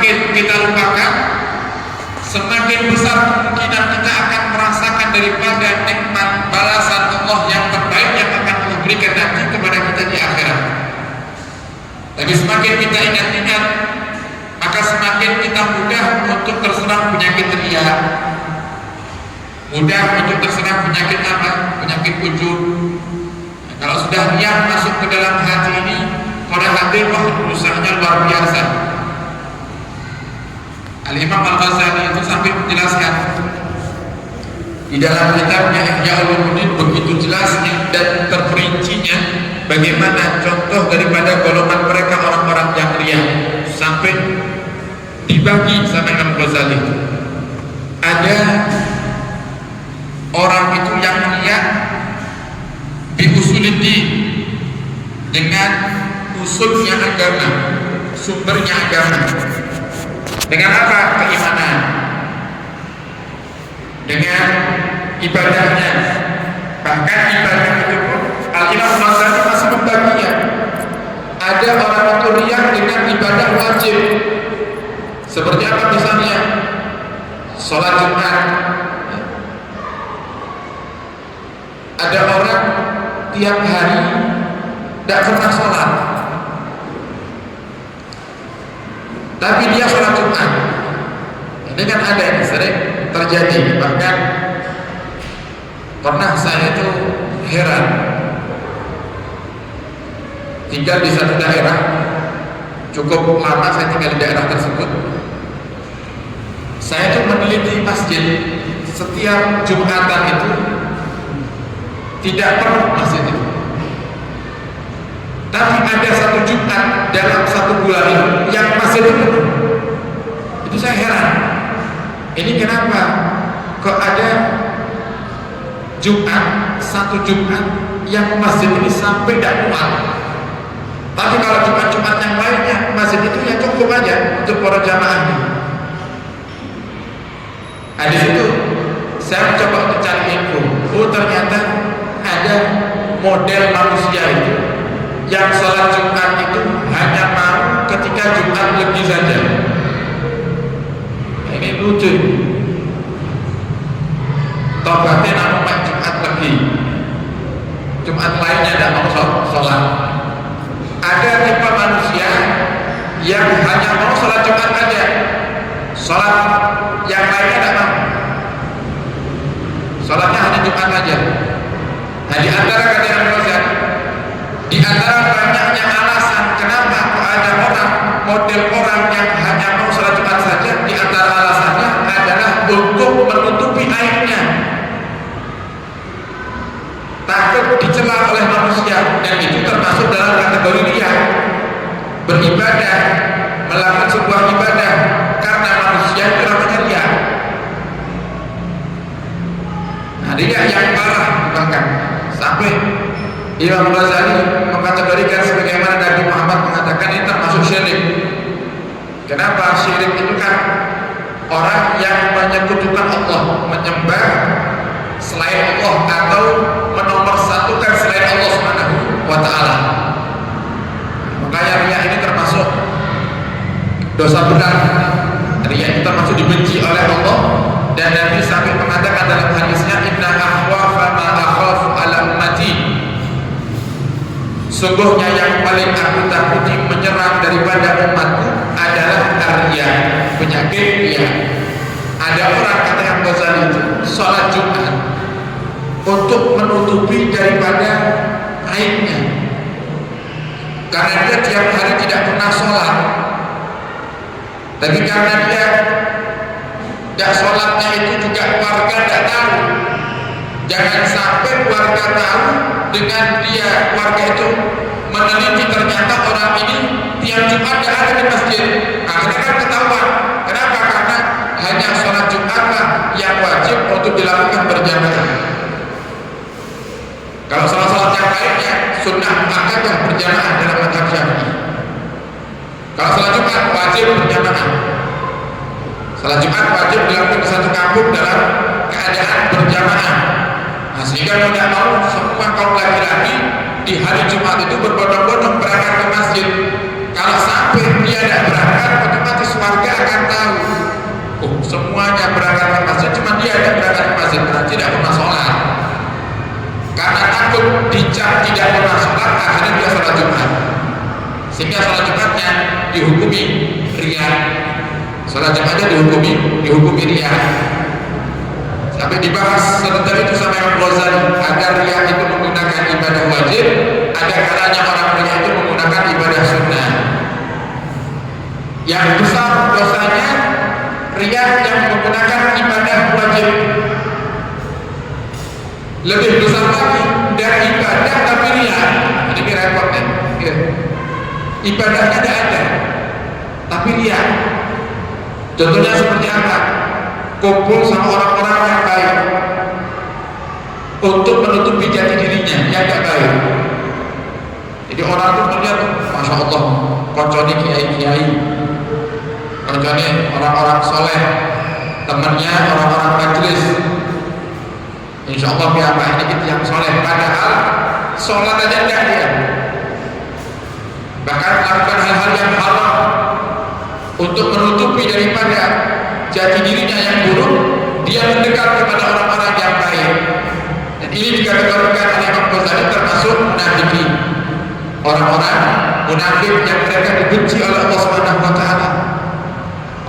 semakin kita lupakan, semakin besar kemungkinan kita akan merasakan daripada nikmat balasan Allah yang terbaik yang akan Allah berikan nanti kepada kita di akhirat. Tapi semakin kita ingat-ingat, maka semakin kita mudah untuk terserang penyakit ria, mudah untuk terserang penyakit apa? Penyakit ujub. Nah, kalau sudah ria masuk ke dalam hati ini, pada hati rusaknya luar biasa. Al-Imam Al-Ghazali itu sampai menjelaskan di dalam kitabnya Ihya Ulumuddin begitu jelasnya dan terperincinya bagaimana contoh daripada golongan mereka orang-orang yang ria, sampai dibagi sama Imam Ghazali. Ada orang itu yang ria biusuliddin, dengan usulnya agama, sumbernya agama. Dengan apa? Keimanan. Dengan ibadahnya. Bahkan ibadah itu pun Al-Imam Ghazali masih membaginya. Ada orang itu riya dengan ibadah wajib. Seperti apa misalnya? Sholat Jumat. Ada orang tiap hari tidak pernah sholat, tapi dia sholat Jumat. Ini kan ada, ini sering terjadi. Bahkan pernah saya itu heran, tinggal di satu daerah, cukup lama saya tinggal di daerah tersebut. Saya itu meneliti masjid, setiap Jumatan itu tidak penuh masjid itu. Tapi ada satu Jumat dalam satu bulan yang masjid itu penuh. Itu saya heran. Ini kenapa? Kok ada Jumat, satu Jumat yang masjid ini sampai tidak muat. Tapi kalau Jumat-Jumat yang lainnya, masjid itu ya cukup aja untuk para jamaahnya. Nah, di situ saya mencoba untuk cari info. Oh, ternyata ada model manusia itu yang sholat Jumat itu hanya mau ketika Jumat legi saja. Nah, ini lucu. Tobatnya nampak Jumat legi, Jumat lainnya tidak mau sholat. Ada tipe manusia yang hanya mau sholat Jumat saja, sholat yang lainnya tidak mau. Sholatnya hanya Jumat saja. Nah, di antara kata-kata Ghazali, di antara banyaknya alasan kenapa kok ada orang, model orang yang hanya mau sholat Jumat saja, di antara alasannya adalah untuk menutupi aibnya, takut dicela oleh manusia, dan itu termasuk dalam kategori dia beribadah, melakukan sebuah ibadah karena manusia itu namanya dia. Nah, dia yang parah bahkan sampai Imam Ghazali mengkategorikan sebagaimana Nabi Muhammad mengatakan ini termasuk syirik. Kenapa? Syirik itu kan orang yang menyekutukan Allah, menyembah selain Allah atau menomorsatukan selain Allah Subhanahu wa ta'ala. Makanya riya ini termasuk dosa berat. Riya itu termasuk dibenci oleh Allah, dan Nabi sampai mengatakan dalam hadisnya, inna akhwafa ma akhafu ala ummati, sungguhnya yang paling aku takuti menyerang daripada umatku adalah riya, penyakit riya. Ada orang, kata yang Ghazali itu, sholat Jumat untuk menutupi daripada aibnya, karena dia tiap hari tidak pernah sholat. Tapi karena dia tidak sholatnya itu juga warga tidak tahu. Jangan sampai warga tahu dengan dia, warga itu meneliti ternyata orang ini tiap Jumat tidak ada di masjid. Akhirnya kan ketahuan. Kenapa? Karena hanya sholat Jumatlah yang wajib untuk dilakukan berjamaah. Kalau sholat-sholat yang lainnya sunnah muakkadah berjamaah dalam mazhab Syafi'i. Kalau sholat Jumat wajib berjamaah. Sholat Jumat wajib dilakukan di satu kampung dalam keadaan berjamaah. Nah, sehingga tidak mau semua kaum laki-laki di hari Jumat itu berbondong-bondong berangkat ke masjid. Kalau sampai dia tidak berangkat, otomatis warga dihukumi riya. Sholat Jumatnya dihukumi riya. Sampai dibahas sebentar itu sama Imam Ghazali, agar riya itu menggunakan ibadah wajib, ada kalanya orang riya itu menggunakan ibadah sunnah. Yang besar dosanya riya yang menggunakan ibadah wajib. Lebih besar lagi dari ibadah tapi riya. Ini repotnya. Ibadahnya ada, tapi riya. Contohnya seperti apa? Kumpul sama orang-orang yang baik untuk menutupi jati dirinya yang tidak baik. Jadi orang itu melihat, masya Allah, konconnya kiai-kiai, konconnya orang-orang soleh, temannya orang-orang majelis. Insya Allah apa ini kita yang soleh, padahal sholat aja tidak dia. Bahkan melakukan hal-hal yang haram untuk menutupi daripada jati dirinya yang buruk, dia mendekat kepada orang-orang yang baik. Dan ini dikategorikan oleh Imam Ghazali termasuk munafik. Orang-orang munafik yang mereka dibenci oleh Allah Subhanahu wa taala.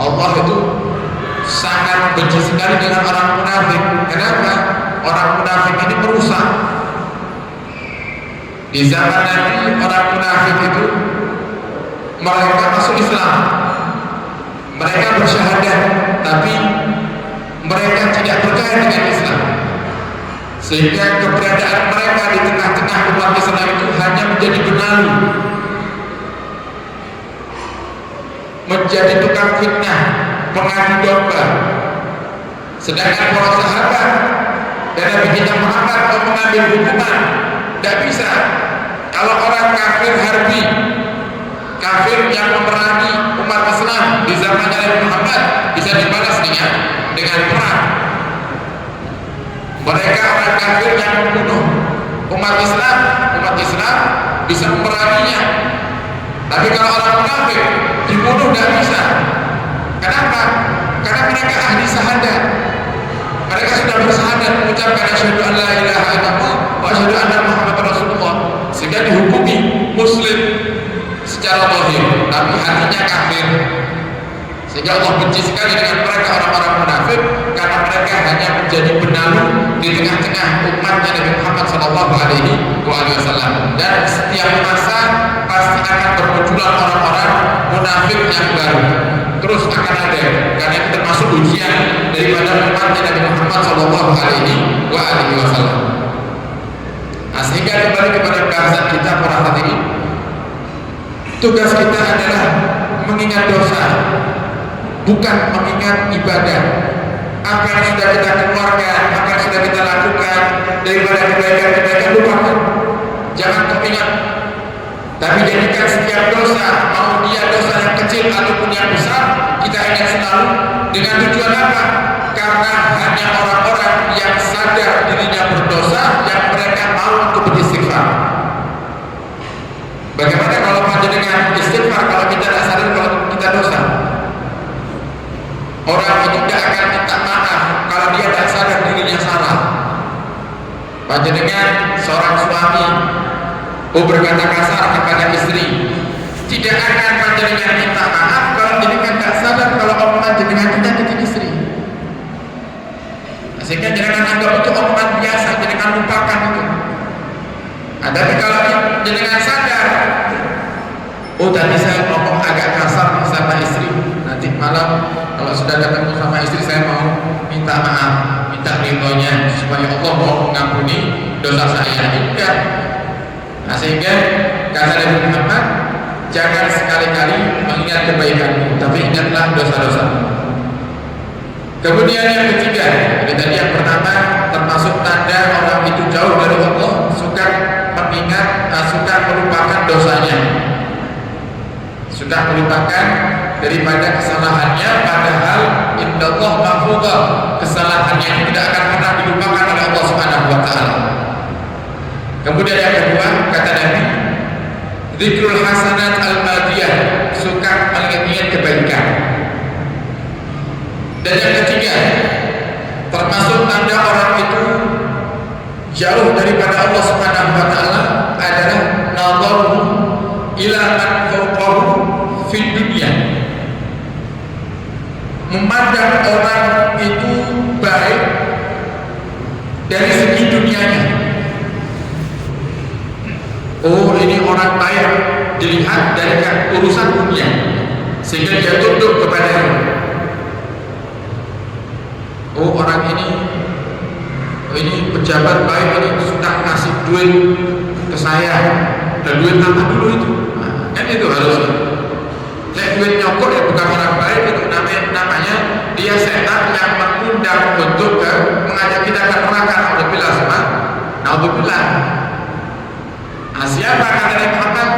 Allah itu sangat benci sekali dengan orang munafik. Kenapa? Orang munafik ini merusak. Di zaman Nabi orang munafik itu mereka masuk Islam, mereka bersyahadat, tapi mereka tidak percaya dengan Islam, sehingga keberadaan mereka di tengah-tengah umat Islam itu hanya menjadi benalu, menjadi tukang fitnah, pengadu domba. Sedangkan para sahabat dan Nabi kita Muhammad mau mengambil hukuman, tidak bisa. Kalau orang kafir harbi, kafir yang memerangi umat Islam di zaman Nabi Muhammad, bisa dibalas dengan perang. Mereka orang kafir yang membunuh umat Islam bisa memeranginya. Tapi kalau orang munafik dibunuh tidak bisa. Kenapa? Karena mereka ahli syahadat. Mereka sudah bersyahadat mengucapkan asyhadu an la ilaha illallah wa asyhadu anna Muhammadar Rasulullah, sehingga dihukumi muslim secara zahir, tapi hatinya kafir. Sehingga Allah benci sekali dengan mereka orang-orang munafik, karena mereka hanya menjadi benalu di tengah-tengah umatnya Nabi Muhammad SAW. Dan setiap masa pasti akan bermunculan orang-orang munafik yang baru. Terus akan ada, karena itu termasuk ujian daripada umatnya Nabi Muhammad SAW. Nah, sehingga kembali kepada bahasan kita para hadirin, tugas kita adalah mengingat dosa, bukan mengingat ibadah. Apa yang sudah kita keluarkan, apa yang sudah kita lakukan daripada kebaikan-kebaikan, lupakan, jangan teringat. Tapi jadikan setiap dosa, mau dia dosa yang kecil ataupun yang besar, kita ingat selalu. Dengan tujuan apa? Karena hanya orang-orang yang sadar dirinya berdosa yang mereka mau untuk beristighfar. Bagaimana kalau panjenengan istighfar kalau kita tidak sadar kalau kita dosa? Orang itu tidak akan minta maaf kalau dia tidak sadar dirinya salah. Panjenengan seorang suami berkata kasar kepada istri, tidak akan panjenengan minta maaf kalau panjenengan tidak sadar kalau omongan jenengan menyakiti istri. Sehingga jangan anggap itu omongan biasa, jangan lupakan itu. Tapi kalau jenengan sadar, oh tadi saya ngomong agak kasar sama istri, nanti malam kalau sudah ketemu sama istri saya mau minta maaf, minta ridhonya supaya Allah mau mengampuni dosa saya. Enggak. Nah, sehingga kata Nabi Muhammad, jangan sekali-kali mengingat kebaikanmu, tapi ingatlah dosa-dosa. Kemudian yang ketiga, tadi yang pertama termasuk tanda orang itu jauh dari Allah, suka mengingat, suka melupakan dosanya, sudah melupakan daripada kesalahannya, padahal indallah mahfudzah, kesalahannya itu tidak akan pernah dilupakan oleh Allah Subhanahu wa taala. Kemudian yang kedua, kata Nabi, dzikrul hasanat al-madiyah, suka mengingat kebaikan. Dan yang ketiga, termasuk tanda orang itu jauh daripada Allah Subhanahu wa taala adalah nadharu ila man fawqahu fid dunia, memandang orang itu baik dari segi dunianya. Oh, ini orang baik dilihat dari urusan dunia, sehingga dia tunduk kepadanya. Oh, orang ini pejabat baik, ini sudah ngasih duit ke saya, dan duit apa dulu itu? Nah, kan itu harusnya. Duit nyokok ya bukan orang baik, itu namanya dia setan yang mengundang untuk mengajak kita ke neraka. Alhamdulillah. Nah, siapa kata Nabi Muhammad?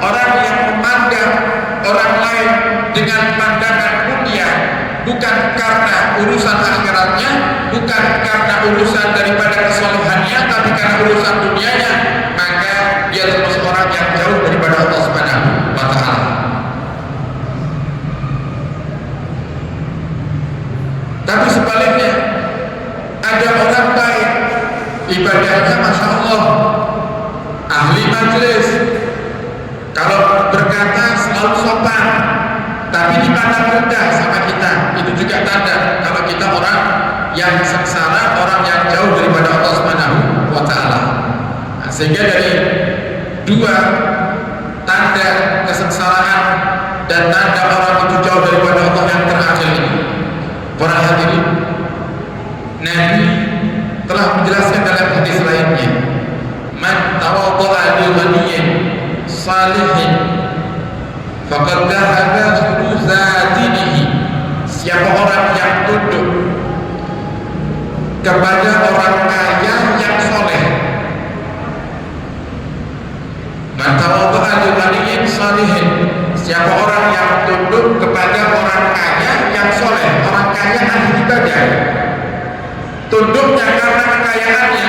Orang yang memandang orang lain dengan pandangan dunia, bukan karena urusan akhiratnya, bukan karena urusan daripada kesolehannya, tapi karena urusan dunianya, maka dia termasuk orang yang jauh daripada Allah Subhanahu wa Ta'ala. Tapi sebaliknya, ada orang baik, ibadahnya Masya Allah, ahli majelis, kalau berkata selalu sopan, tapi dipandang rendah sama kita. Itu juga tanda kalau kita orang yang sengsara, orang yang jauh daripada Allah Subhanahu wa Ta'ala. Nah, sehingga dari dua tanda kesengsaraan dan tanda orang itu jauh daripada Allah yang terakhir ini, para hadirin, Nabi telah menjelaskan dalam hadis lainnya, man tawadda'a li ghaniyyin salihin faqad dhahaba suduza dinihi. Siapa orang yang tunduk kepada orang kaya yang soleh, man tawadda'a li ghaniyyin salihin, siapa orang yang tunduk kepada orang kaya yang soleh, orang kaya ahli ibadah, tunduknya karena kekayaannya,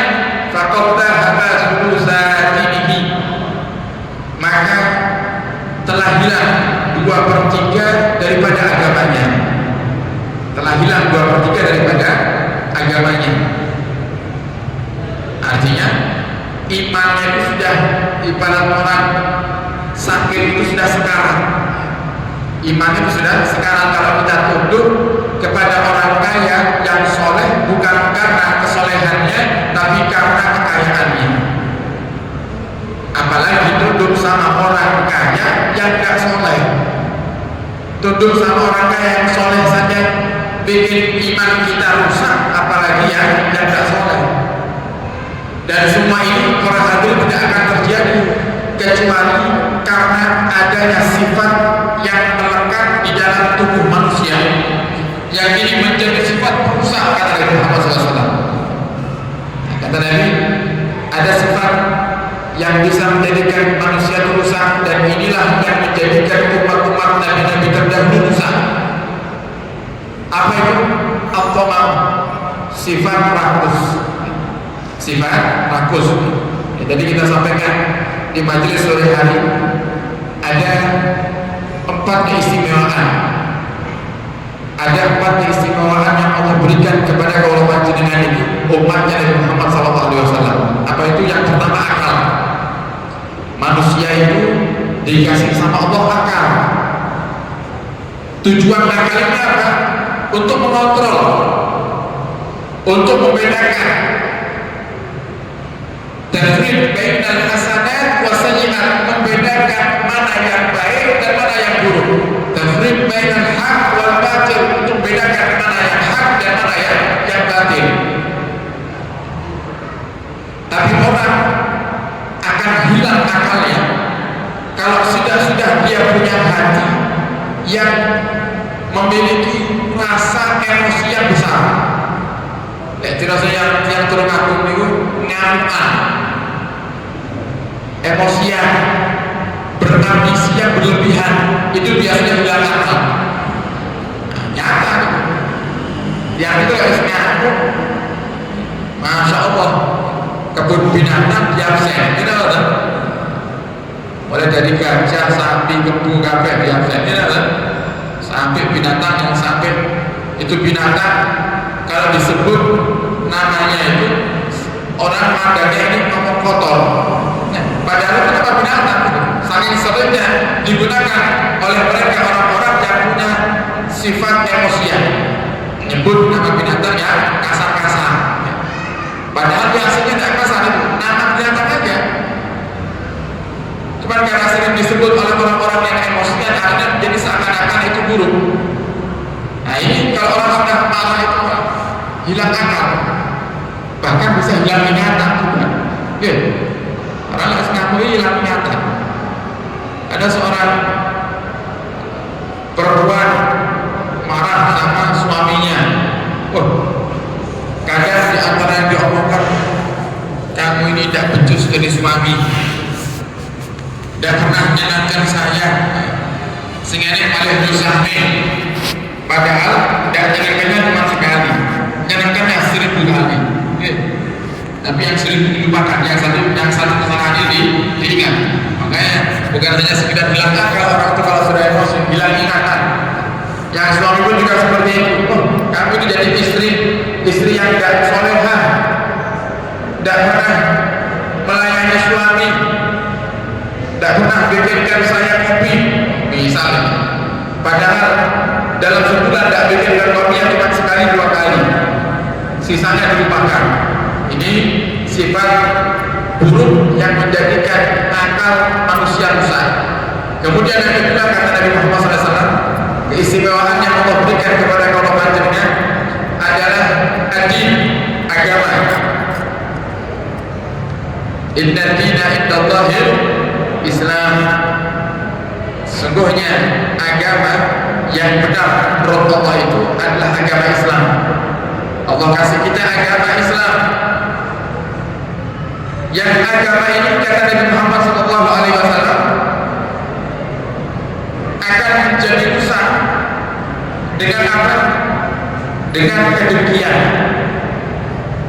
faqad dhahaba suduza dinihi, maka telah hilang 2/3 daripada agamanya. Telah hilang 2/3 daripada agamanya. Artinya imannya itu sudah ibarat orang sakit itu sudah sekarat. Imannya itu sudah sekarat kalau kita tunduk kepada orang kaya yang soleh, bukan karena kesolehannya, tapi karena kekayaannya. Apalagi tunduk sama orang kaya yang gak soleh. Tunduk sama orang kaya yang soleh saja bikin iman kita rusak, apalagi yang gak soleh. Dan semua ini para hadirin tidak akan terjadi kecuali karena adanya sifat yang melekat di dalam tubuh manusia, yang ini menjadi sifat perusak, kata Nabi Muhammad SAW. Kata Nabi, ada sifat yang bisa menjadikan manusia rusak, dan inilah yang menjadikan umat-umat Nabi-Nabi terdahulu rusak. Apa itu? At-tama'u, sifat rakus. Sifat rakus. Ya, tadi kita sampaikan di majelis sore hari, ada 4 keistimewaan. Ada 4 keistimewaan yang Allah berikan kepada kaum panjenengan ini, umatnya Nabi Muhammad SAW. Apa itu? Yang pertama, akal. Manusia itu dikasih sama Allah akal. Tujuan akalnya apa? Untuk mengontrol, untuk membedakan, tafriq bainal hasanat wa sayyi'at, membedakan mana yang baik dan mana yang buruk. Tafriq bainal haq wal batil, untuk membedakan mana yang hak dan mana yang batil. Tapi orang akan hilang akalnya kalau sudah dia punya hati yang memiliki rasa emosi yang besar. Rasa yang turun agung itu ngamuan, emosian, berambisi yang berlebihan, itu biasanya hilang akal. Nyata yang itu harus ngamuk. Masya Allah, kebun binatang diabsen, tidak ada. Mulai dari gajah, sapi, kebo, kabeh diabsen, tidak ada. Sampai binatang yang sampai itu binatang kalau disebut namanya itu orang mandangnya ini ngomong kotor. Nah, padahal kenapa binatang? paling seringnya digunakan oleh mereka orang-orang yang punya sifat emosian, nyebut nama binatang yang kasar-kasar, padahal biasanya tidak kasar, itu nama binatang aja, cuman karena sering disebut oleh orang-orang yang emosian akhirnya menjadi seakan-akan itu buruk. Nah ini kalau orang sudah marah itu hilang akal, bahkan bisa hilang ingatan juga. Orang harus ngakui hilang ingatan. Ada seorang perempuan marah sama suaminya. Kadang di antara yang diomongkan, kamu ini tidak becus dari suami, tidak pernah menyenangkan saya, sehingga ini paling susah nih. Padahal tidak menyenangkannya cuma sekali, menyenangkannya 1000 kali. Tapi yang 1000 dilupakan, yang satu kesalahan ini diingat. Makanya bukan hanya sekedar hilang akal, orang itu kalau sudah emosi hilang ingatan. Yang suami pun juga seperti itu. Kamu ini jadi istri yang tidak solehah, tidak pernah melayani suami, tidak pernah bikinkan saya kopi misalnya, padahal dalam sebulan tidak bikinkan kopi yang cuma sekali 2 kali, sisanya dilupakan. Ini sifat buruk yang menjadikan akal manusia rusak. Kemudian yang kedua kata Nabi Muhammad SAW, keistimewaan yang Allah berikan kepada kaum panjenengan adalah ad-din, agama. Inna dina indallahil Islam. Sungguhnya agama yang benar menurut Allah itu adalah agama Islam. Allah kasih kita agama Islam. Yang agama ini kata Nabi Muhammad SAW akan menjadi rusak dengan apa? Dengan kedengkian.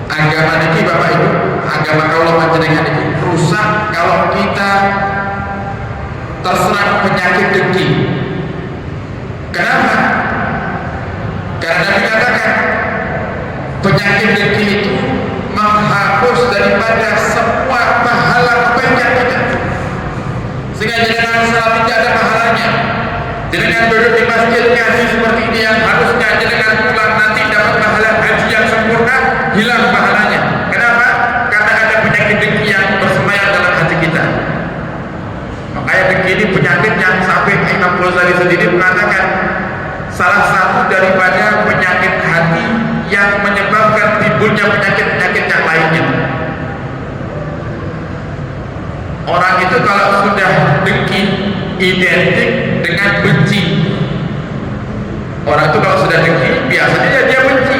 Agama ini Bapak Ibu, agama kaulah panjenengan ini rusak kalau kita terserang penyakit dengki. Kenapa? Karena Nabi katakan penyakit dengki itu menghapus daripada semua pahala kebaikan kita, sehingga jangan salah tidak ada pahalanya. Jangan duduk di masjid ngaji seperti ini yang harusnya jangan pulang nanti dapat pahala haji yang sempurna, hilang pahalanya. Kenapa? Karena ada penyakit dengki yang bersemayam dalam hati kita. Makanya dengki ini penyakit yang sampai Imam Ghazali sendiri mengatakan salah satu daripada penyakit hati yang menyebabkan timbulnya penyakit-penyakit yang lainnya. Orang itu kalau sudah dengki identik dengan benci. Orang itu kalau sudah dengki biasanya dia benci.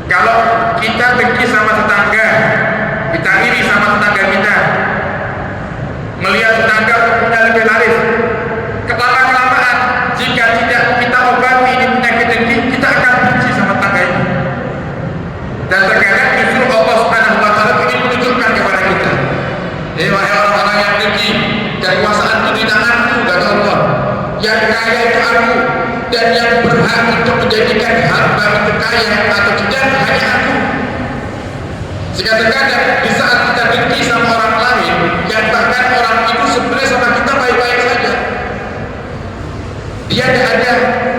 Kalau kita dengki sama tetangga, kita iri sama tetangga kita, melihat tetangga punya lebih laris, kelamaan jika tidak kita obati ini penyakit dengki, kita akan benci sama tetangga ini. Dan terkadang justru Allah Subhanahu wa Ta'ala ingin menunjukkan kepada kita, wahai orang-orang yang dengki, kekuasaan itu di tanganku, kata Allah, yang kaya itu aku, dan yang berhak untuk menjadikan hamba itu kaya atau tidak hanya aku. Jika terkadang di saat kita dengki sama orang lain, yang bahkan orang itu sebenarnya sama kita baik-baik saja, dia tidak ada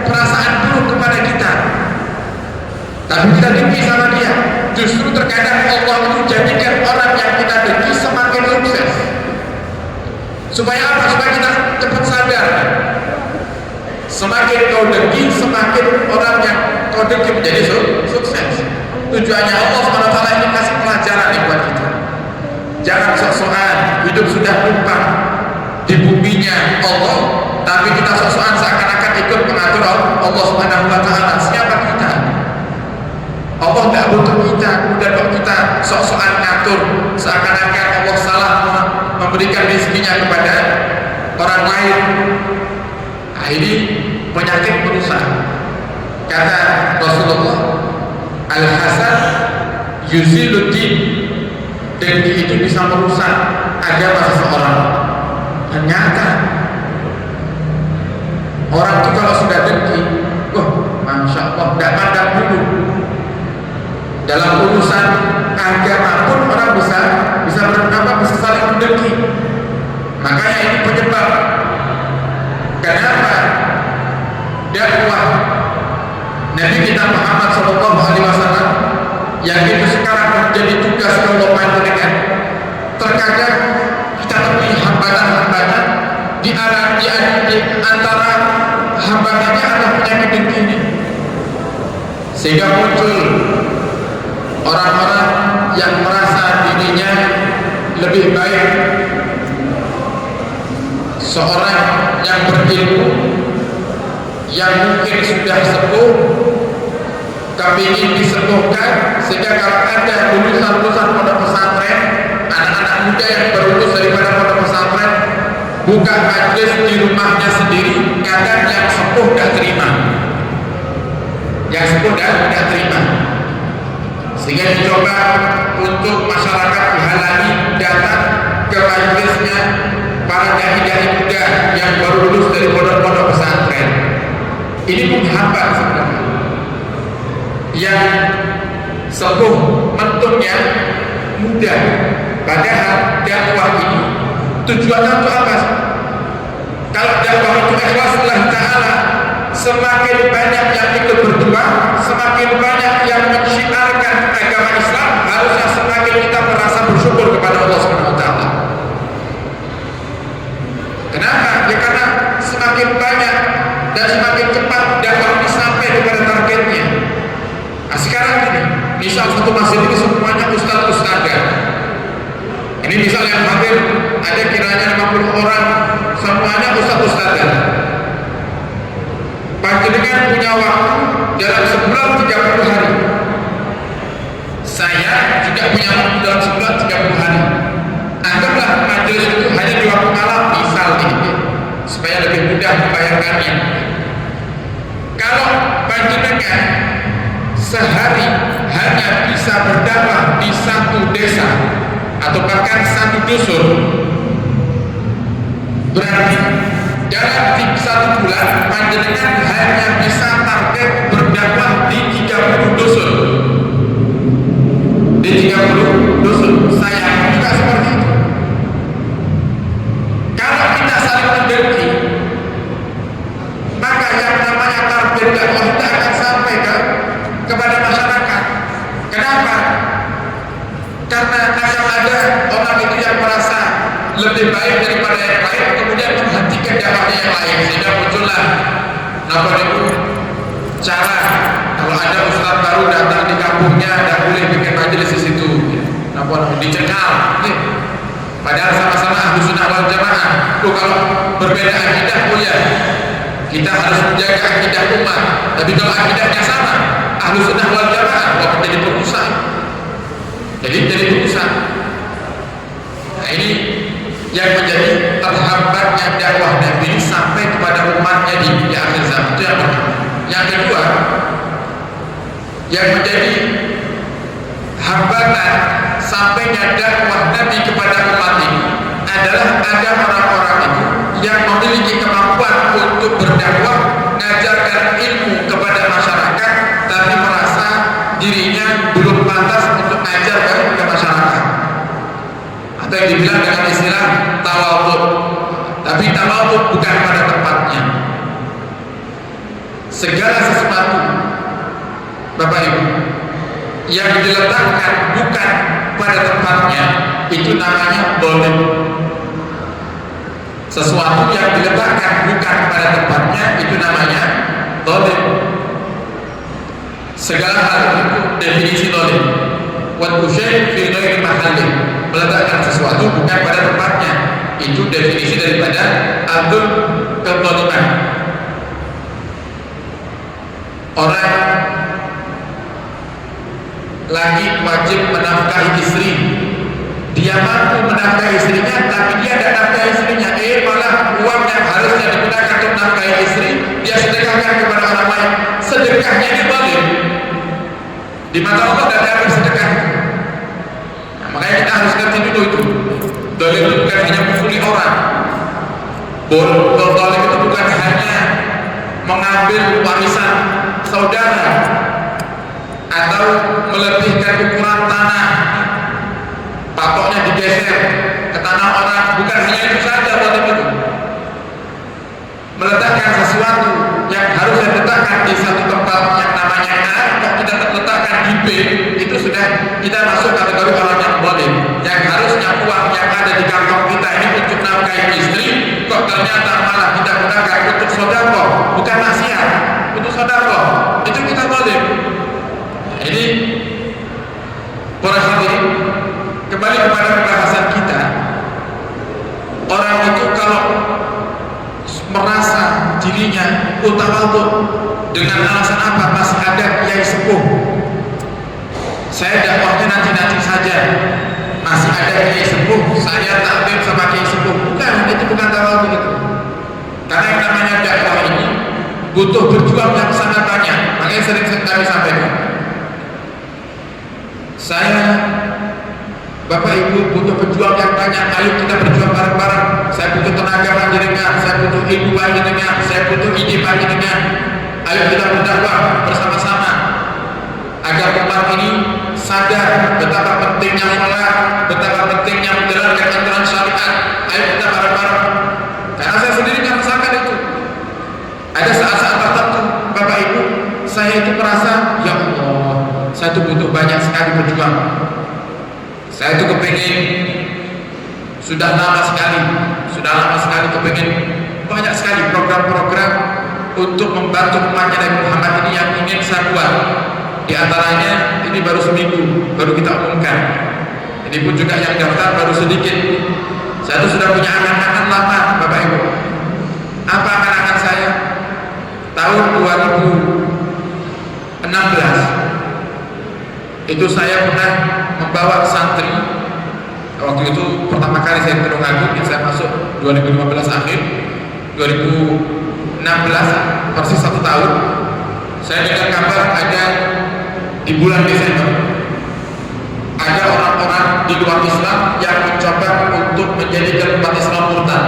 perasaan buruk kepada kita, tapi kita dengki sama dia, justru terkadang Allah itu jadikan orang yang kita dengki semakin sukses. Supaya apa? Supaya kita cepat sadar, semakin kau dengki, semakin orang yang kau dengki menjadi sukses. Tujuannya Allah SWT ini kasih pelajaran buat kita. Jangan sok-sokan hidup sudah numpang di buminya Allah, tapi kita sok-sokan seakan-akan ikut mengatur Allah Subhanahu wa Ta'ala. Siapa kita? Allah tidak butuh kita, kemudian kok kita sok-sokan ngatur seakan-akan Allah salah memberikan rezekinya kepada orang lain. Nah, ini penyakit merusak. Kata Rasulullah, Al-Hasan yuziluddin, dengki itu bisa merusak agama seseorang. Ternyata orang itu kalau sudah dengki, Masya Allah, tidak pandang dulu. Dalam urusan agama pun orang bisa saling mendengki. Makanya ini penyebab kenapa dakwah Nabi kita Muhammad SAW yang itu sekarang menjadi tugas Allah panjenengan. Terkadang kita temui hambatan-hambatan di antara hambatannya ada penyakit ini, sehingga muncul orang-orang yang merasa dirinya lebih baik. Seorang yang berilmu, yang mungkin sudah sepuh, kepingin disembuhkan, sehingga kalau ada lulusan-lulusan pondok pesantren, anak-anak muda yang berlulus daripada pondok pesantren, buka majelis di rumahnya sendiri, kadang yang sepuh tidak terima, terima, sehingga dicoba untuk masyarakat dihalangi datang ke majelisnya para dai-dai muda yang baru lulus dari pondok-pondok pesantren. Ini menghambat sebenarnya. Yang sepuh mentuknya muda, padahal dakwah ini tujuannya untuk apa? Kalau dakwah itu ikhlas lillahi ta'ala, semakin banyak yang ikut berjuang, semakin banyak yang mensyiarkan agama Islam, harusnya semakin kita merasa bersyukur kepada Allah Subhanahu wa taala. Kenapa? Ya karena semakin banyak dan semakin cepat dakwah ini sampai kepada targetnya. Nah, sekarang ini, misal satu masjid ini semuanya ustaz-ustazah. Ini misal yang hadir ada kiranya 50 orang, semuanya ustaz-ustazah. Panjenengan punya waktu dalam sebulan 30 hari. Saya juga punya waktu dalam sebulan 30 hari. Anggaplah majelis itu hanya di waktu malam, misal ini, supaya lebih mudah membayarkannya. Kalau panjenengan sehari hanya bisa berdakwah di satu desa atau bahkan satu dusun, berarti dalam satu bulan panjenengan hanya bisa target berdakwah di 30 dusun. Di 30 dusun. Saya juga seperti itu. Kalau kita saling mendengki, maka yang namanya target dakwah tidak akan sampai kepada masyarakat. Kenapa? Karena akan ada orang itu yang merasa lebih baik daripada yang lain, kemudian menghentikan dakwahnya yang lain, sehingga muncullah cara kalau ada ustaz baru datang di kampungnya tidak boleh bikin majelis di situ, dicekal. Padahal sama-sama Ahlus Sunnah wal Jamaah. Kalau berbeda akidah, ya kita harus menjaga akidah umat. Tapi kalau akidahnya sama, Ahlus Sunnah wal Jamaah, jadi pengusaha. Jadi pengusaha. Nah, ini yang menjadi terhambatnya dakwah Nabi ini sampai kepada umatnya di akhir zaman. Itu yang pertama. Yang kedua, yang menjadi hambatan sampainya dakwah Nabi kepada umat ini adalah ada orang-orang itu yang memiliki kemampuan untuk berdakwah, mengajarkan ilmu kepada masyarakat, tapi merasa dirinya belum pantas untuk mengajar ke masyarakat. Atau yang dibilang dengan istilah tawadhu. Tapi tawadhu bukan pada tempatnya. Segala sesuatu, Bapak Ibu, yang diletakkan bukan pada tempatnya, itu namanya boleh. Sesuatu yang diletakkan bukan pada tempatnya, itu namanya boleh. Segala hal itu definisi boleh. Wa syai' fi ghairi mahalli, meletakkan sesuatu bukan pada tempatnya, itu definisi daripada adul kezaliman. Orang lagi wajib menafkahi istri, dia mampu menafkahi istrinya, tapi dia tidak nafkahi istrinya, malah uang yang harusnya digunakan untuk menafkahi istri dia sedekahkan kepada orang lain. Sedekahnya ini zalim. Di mata Allah tidak ada bersedekah. Nah, makanya kita harus ngerti dulu itu. Zalim itu bukan hanya mukuli orang. Zalim itu bukan hanya mengambil warisan saudara atau melebihkan ukuran tanah, patoknya digeser ke tanah orang. Bukan hanya itu saja, zalim itu meletakkan sesuatu yang harus diletakkan di satu tempat yang namanya A, kok kita letakkan di B, itu sudah kita masuk kategori orang yang zalim. Yang harusnya uang yang ada di kantong kita ini untuk nafkahi istri, kok ternyata malah kita gunakan untuk sedekah, bukan maksiat, untuk sedekah, itu kita zalim. Ini para hadirin, kembali kepada pembahasan kita. Orang itu kalau merasa dirinya utawadhu dengan alasan apa? Masih ada kiai sepuh, saya dakwahnya nanti saja, masih ada kiai sepuh, saya taklim sama kiai sepuh. Bukan, itu bukan tawadhu itu. Karena yang namanya dakwah ini butuh berjuang yang sangat banyak. Makanya sering kami sampaikan, saya, Bapak Ibu butuh berjuang yang banyak. Ayo kita berjuang bareng-bareng. Saya butuh tenaga panjenengan, saya butuh ilmu panjenengan, saya butuh ide panjenengan. Ayo kita berdakwah bersama-sama agar umat ini sadar betapa pentingnya sholat, betapa pentingnya menjalankan aturan syariat. Ayo kita bareng-bareng. Karena saya sendiri kan merasakan itu. Ada saat-saat tertentu, Bapak Ibu, saya itu merasa, ya Allah, saya itu butuh banyak sekali berjuang. Saya itu kepingin, sudah lama sekali kepingin banyak sekali program-program untuk membantu umatnya Nabi Muhammad ini yang ingin saya buat. Di antaranya ini baru seminggu baru kita umumkan. Ini pun juga yang daftar baru sedikit. Saya itu sudah punya angan-angan lama, Bapak Ibu. Apa angan-angan saya? Tahun 2016 itu saya pernah membawa santri. Waktu itu pertama kali saya ke Tulungagung, yang saya masuk 2015 akhir, 2016 persis 1 tahun. Saya dengar kabar ada di bulan Desember ada orang-orang di luar Islam yang mencoba untuk menjadikan umat Islam murtad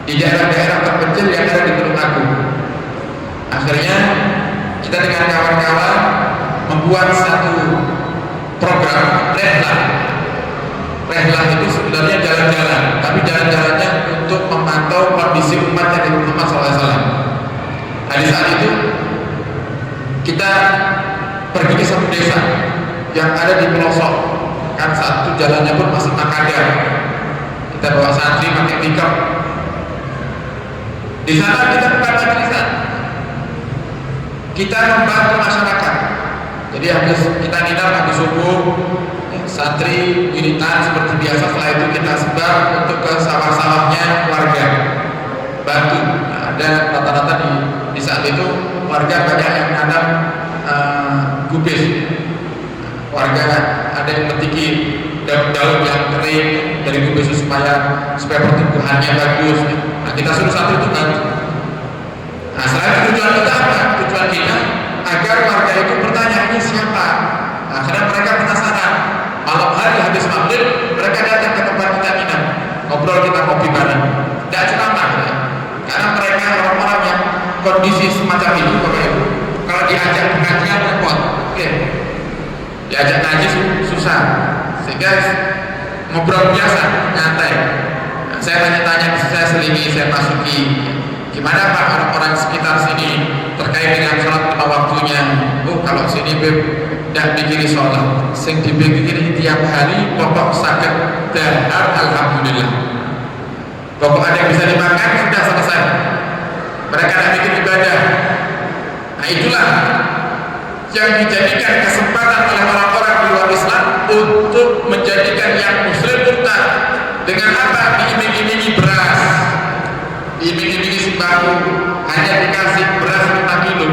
di daerah-daerah terpencil yang ada di Tulungagung. Akhirnya kita dengan kawan-kawan membuat satu program rehlah itu sebenarnya jalan-jalan, tapi jalan-jalannya untuk memantau kondisi umat Nabi Muhammad SAW. Nah, di saat itu kita pergi ke satu desa yang ada di pelosok, kan saat itu jalannya pun masih makadar. Kita bawa santri pakai pickup. Di sana kita bukan majlisan, kita membantu masyarakat. Jadi habis kita nginap habis subuh, santri wiritan seperti biasa. Setelah itu kita sebar untuk ke sawah-sawahnya warga, bantu. Nah, ada rata-rata di saat itu warga banyak yang nanam gubis. Warga ada yang metiki daun-daun yang kering dari gubis supaya pertumbuhannya bagus. Nah, kita suruh satu itu bantu. Nah, setelah itu tujuan kita apa? Tujuan kita agar warga itu bertanya, ini siapa? Nah, karena mereka penasaran. Malam hari habis maghrib mereka datang ke tempat kita nginap, ngobrol, kita kopi bareng. Tidak ceramah ya. Karena mereka orang-orang yang kondisi semacam itu, Bapak Ibu, kalau diajak pengajian repot. Oke. Diajak ngaji susah. Sehingga ngobrol biasa, nyantai. Nah, saya tanya-tanya, saya selingi, saya masuki. Gimana Pak orang-orang sekitar sini terkait dengan sholat lima waktunya? Oh, kalau sini tidak dikiri sholat, sing dibikiri tiap hari pokok sakit dahar, alhamdulillah. Pokok ada yang bisa dimakan sudah selesai. Mereka tidak bikin ibadah. Nah, itulah yang dijadikan kesempatan oleh orang-orang di luar Islam untuk menjadikan yang muslim murtad. Dengan apa? Diiming-imingi beras, diiming-imingi sembako, hanya dikasih beras 5 kilo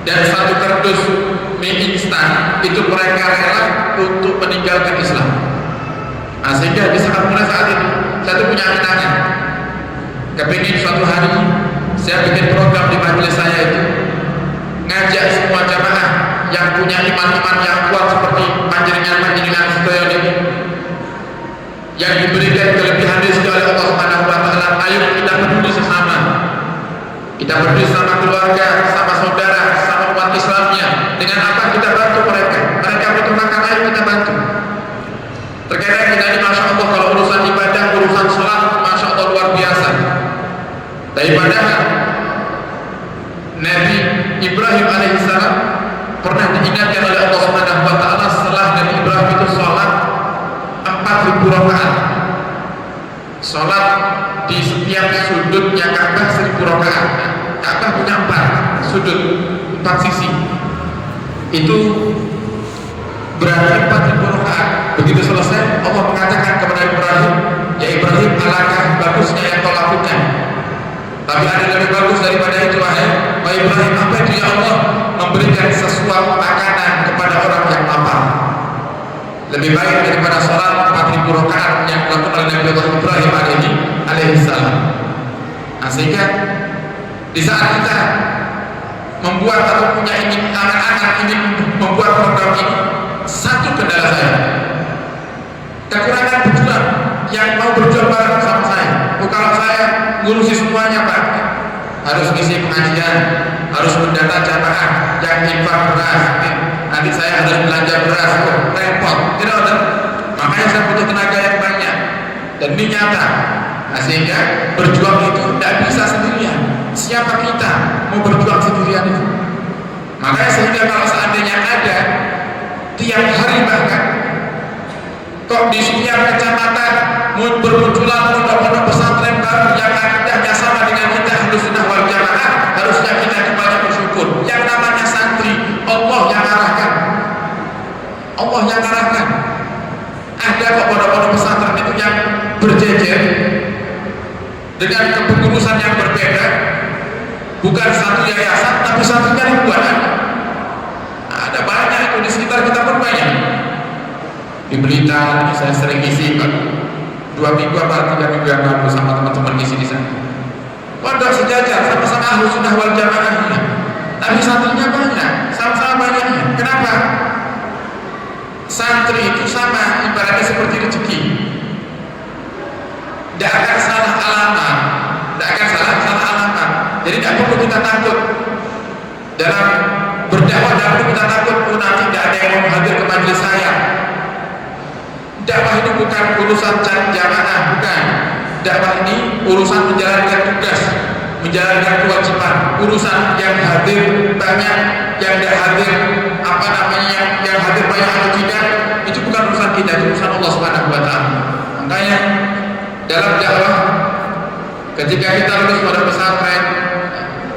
dan 1 kardus mie instan, itu mereka rela untuk meninggalkan Islam. Nah, sehingga di saat mulai saat ini saya tuh punya angan-angan, kepingin suatu hari saya bikin program di majelis saya itu, ngajak semua jamaah yang punya iman-iman yang kuat seperti panjenengan sedaya ini, yang diberikan kelebihan rezeki oleh Allah Subhanahu wa taala. Ayo kita peduli sesama. Kita peduli sama keluarga, sama saudara, sama umat Islamnya. Dengan apa kita bantu mereka? Mereka butuh makan, ayo kita bantu. Terkadang kita ini, masya Allah, kalau Ibrahim alaihissalam pernah diingatkan oleh Allah Subhanahu wa taala setelah Nabi Ibrahim itu sholat 4.000 rakaat. Sholat di setiap sudutnya Ka'bah 1.000 rakaat. Ka'bah punya 4 sudut, 4 sisi. Itu berarti 4.000 rakaat. Begitu selesai, Allah mengatakan kepada Ibrahim, ya Ibrahim, alangkah bagusnya yang kau lakukan. Tapi ada yang lebih bagus daripada itu, wahai Ibrahim. Apa itu ya Allah? Memberikan sesuatu makanan kepada orang yang lapar. Lebih baik daripada sholat 4.000 rakaat yang dilakukan oleh Nabi Allah Ibrahim alaihissalam. Nah, sehingga di saat kita membuat atau punya ingin anak-anak ingin membuat program ini, satu kendala saya, kekurangan berjuang yang mau berjuang bareng sama saya. Kalau saya ngurusi semuanya Pak, harus ngisi pengajian, harus mendata jamaah yang infak beras, nanti saya harus belanja beras, repot, tidak ada. Makanya saya butuh tenaga yang banyak, dan ini nyata. Nah, sehingga berjuang itu tidak bisa sendirian. Siapa kita mau berjuang sendirian itu? Makanya sehingga kalau seandainya ada tiap hari bahkan kok di setiap kecamatan bermunculan pondok-pondok pesantren baru yang akidahnya sama dengan kita Ahlussunnah wal Jamaah, harusnya kita banyak bersyukur. Yang namanya santri, Allah yang arahkan. Allah yang arahkan. Ada kok pondok-pondok pesantren itu yang berjejer dengan kepengurusan yang berbeda, bukan satu yayasan tapi santrinya ribuan. Ada banyak itu di sekitar kita pun banyak. Di Blitar, saya sering isi 2 minggu atau 3 minggu yang lalu sama teman-teman isi di sana. Pondok sejajar sama-sama Ahlussunnah wal Jamaah, tapi santrinya banyak, sama-sama banyaknya. Kenapa? Santri itu sama ibaratnya seperti rezeki. Tidak akan salah alamat, tidak akan salah alamat. Jadi tidak perlu kita takut dalam berdakwah, tidak perlu kita takut nanti tidak ada yang mau hadir ke majelis saya. Dakwah ini bukan urusan cari jamaah, bukan. Dakwah ini urusan menjalankan tugas, menjalankan kewajiban. Urusan yang hadir banyak, yang tidak hadir yang hadir banyak atau tidak, itu bukan urusan kita, itu urusan Allah Subhanahu wa taala. Makanya dalam dakwah, ketika kita lulus pada pesantren,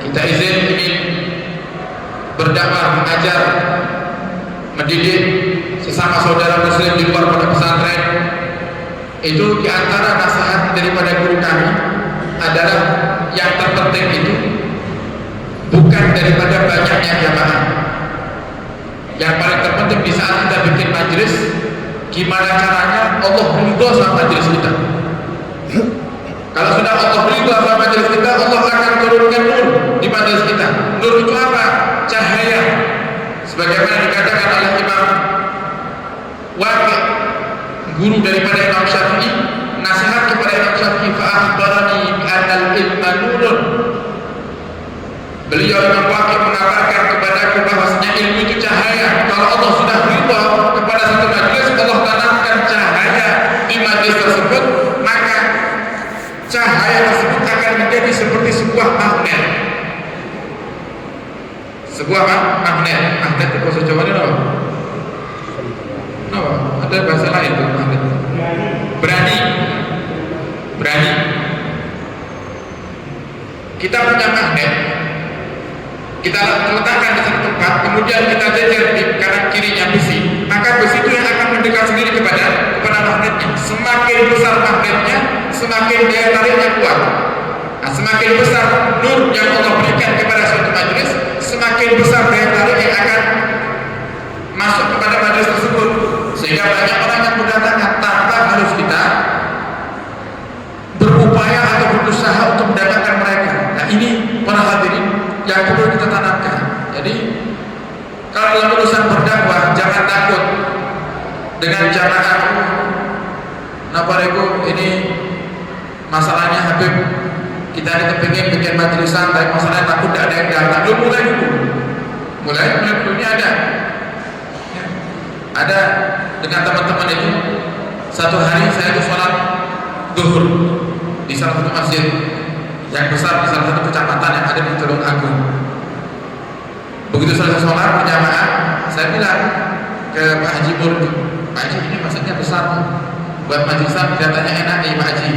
kita izin ingin berdakwah, mengajar, mendidik sesama saudara muslim di luar pondok pesantren. Itu diantara nasihat daripada guru kami adalah yang terpenting itu bukan daripada banyaknya jamaah. Yang paling terpenting di saat kita bikin majelis, gimana caranya Allah ridho sama majelis kita. Kalau sudah Allah ridho sama majelis kita, Allah akan turunkan nur di majelis kita. Nur itu apa? Cahaya. Sebagaimana dikatakan oleh Imam Waqi', guru daripada Imam Syafi'i, nasihat kepada Imam Syafi'i, fa'akhbarani bi'annal ilma nurun. Beliau Imam Waqi' mengabarkan kepadaku bahwasanya ilmu itu cahaya. Kalau Allah sudah ridha kepada satu majelis, Allah tanamkan cahaya di majelis tersebut, maka cahaya tersebut akan menjadi seperti sebuah magnet. Sebuah magnet. Magnet itu bahasa Jawa ini apa? Ada bahasa lain tuh magnet. Berani. Kita punya magnet, kita letakkan di satu tempat, kemudian kita jejer di kanan kirinya besi, maka besi itu yang akan mendekat sendiri kepada magnetnya. Semakin besar magnetnya, semakin daya tariknya kuat. Nah, semakin besar nur yang Allah berikan kepada suatu majelis, semakin besar daya tarik yang akan masuk kepada majelis tersebut. Sehingga banyak orang yang mendatangkan tanpa harus kita berupaya atau berusaha untuk mendatangkan mereka. Nah, ini para hadirin yang perlu kita tanamkan. Jadi kalau dalam urusan berdakwah, jangan takut dengan jamaah. Nampariku ini masalahnya Habib, kita ini kepingin bikin majelis santai, masalahnya takut tidak ada yang datang. Mulai dulu ini ada dengan teman-teman itu. Satu hari saya itu sholat zuhur di salah satu masjid yang besar di salah satu kecamatan yang ada di Tulung Agung. sholat berjamaah, saya bilang ke Pak Haji Murdi, Pak Haji ini masjidnya besar buat majlisan kelihatannya enak nih Pak Haji,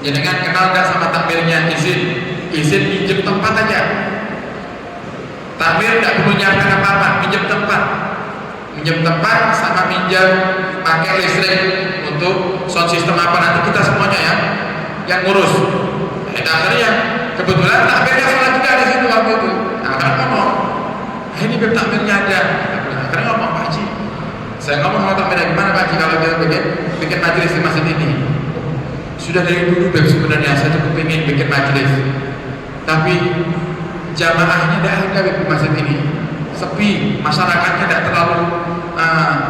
jangan kenal gak sama takmirnya, izin pinjam tempat aja, takmir gak perlu nyiapkan apa-apa, pinjam tempat sama pinjam pakai listrik untuk sound system apa, nanti kita semuanya ya yang ngurus. Akhirnya kebetulan takmirnya sholat juga di situ waktu itu. Akhirnya ngomong, ini beb takmirnya ada. Akhirnya ngomong, Pak Haji, saya ngomong sama takmirnya, gimana Pak Haji kalau kita bikin majelis di masjid ini? Sudah dari dulu beb sebenarnya saya cukup ingin bikin majelis, tapi jamaahnya tidak ada beb di masjid ini, sepi, masyarakatnya tidak terlalu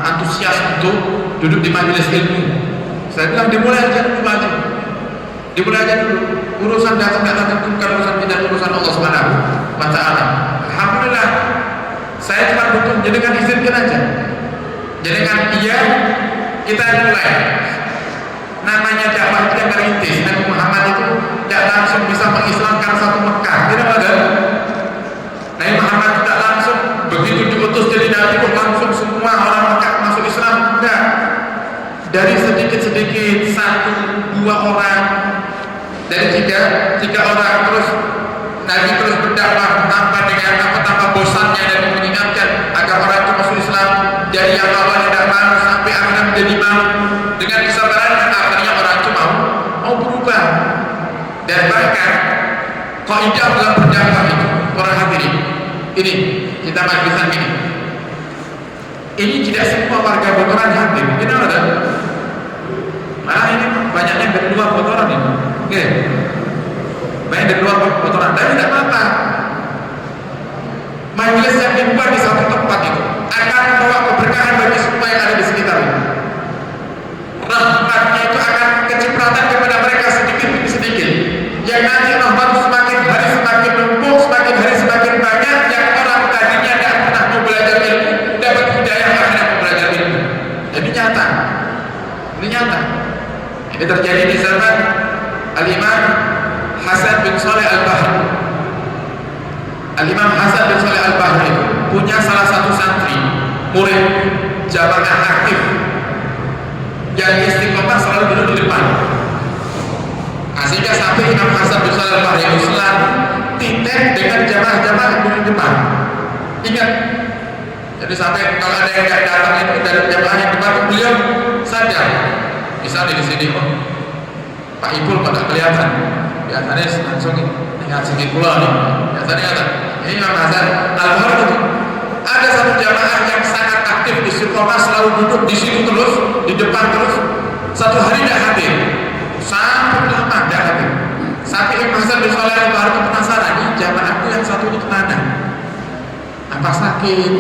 antusias untuk duduk di majelis ilmu. Saya bilang dimulai aja dulu Pak Haji, dimulai aja dulu. Urusan datang itu bukan urusan kita, urusan Allah Subhanahu wa Ta'ala. Alhamdulillah, saya cuma butuh jadikan izinkan aja, jadikan iya, kita mulai. Namanya dakwah itu yang merintis. Nabi Muhammad itu tidak langsung bisa mengislamkan satu Mekah, tidak ada. Nabi Muhammad tidak langsung begitu diutus jadi nabi langsung semua orang Mekah masuk Islam, tidak. Dari sedikit-sedikit, 1-2 orang, dari tiga orang, terus Nabi terus berdakwah tanpa bosannya dan mengingatkan agar orang itu masuk Islam, dari yang awalnya tidak mau sampai akhirnya menjadi mau. Dengan kesabaran akhirnya orang itu mau berubah. Dan bahkan kaidah dalam berdakwah itu, orang hadirin, ini kita majlisan ini tidak semua warga Botoran hadir, kita ada. Malah ini banyaknya dari luar Botoran ini. Oke, banyak dari luar Botoran, tapi tidak apa-apa. Majelis yang dibuat di satu tempat itu akan membawa keberkahan bagi semua yang ada di sekitar itu. Rahmatnya itu akan kecipratan kepada mereka sedikit demi sedikit. Yang nanti rahmat semakin hari semakin numpuk, semakin hari semakin banyak. Yang orang tadinya tidak pernah mau belajar ilmu dapat hidayah akhirnya mau belajar ilmu. Jadi nyata, ini nyata. Ini terjadi di zaman Al-Imam Hasan bin Saleh Al-Bahri. Al-Imam Hasan bin Saleh Al-Bahri itu punya salah satu santri, murid jamaah aktif yang istiqomah selalu duduk di depan. Sehingga sampai Imam Hasan bin Saleh Al-Bahri itu selalu titip dengan jamaah-jamaah yang duduk di depan. Ingat, jadi sampai kalau ada yang tidak datang itu dari jamaah yang depan, beliau sadar. Misalnya di sini, Pak Ipul pada kelihatan, biasanya langsung ingat sedikit pula nih. Biasanya kata, ini Imam Hasan Al-Bahri itu ada satu jamaah yang sangat aktif di istiqomah, selalu duduk di situ terus, di depan terus. Satu hari tidak hadir, sampai lama tidak hadir. Sampai Imam Hasan bin Saleh Al-Bahri penasaran, ini jamaahku yang satu ini kemana? Apa sakit,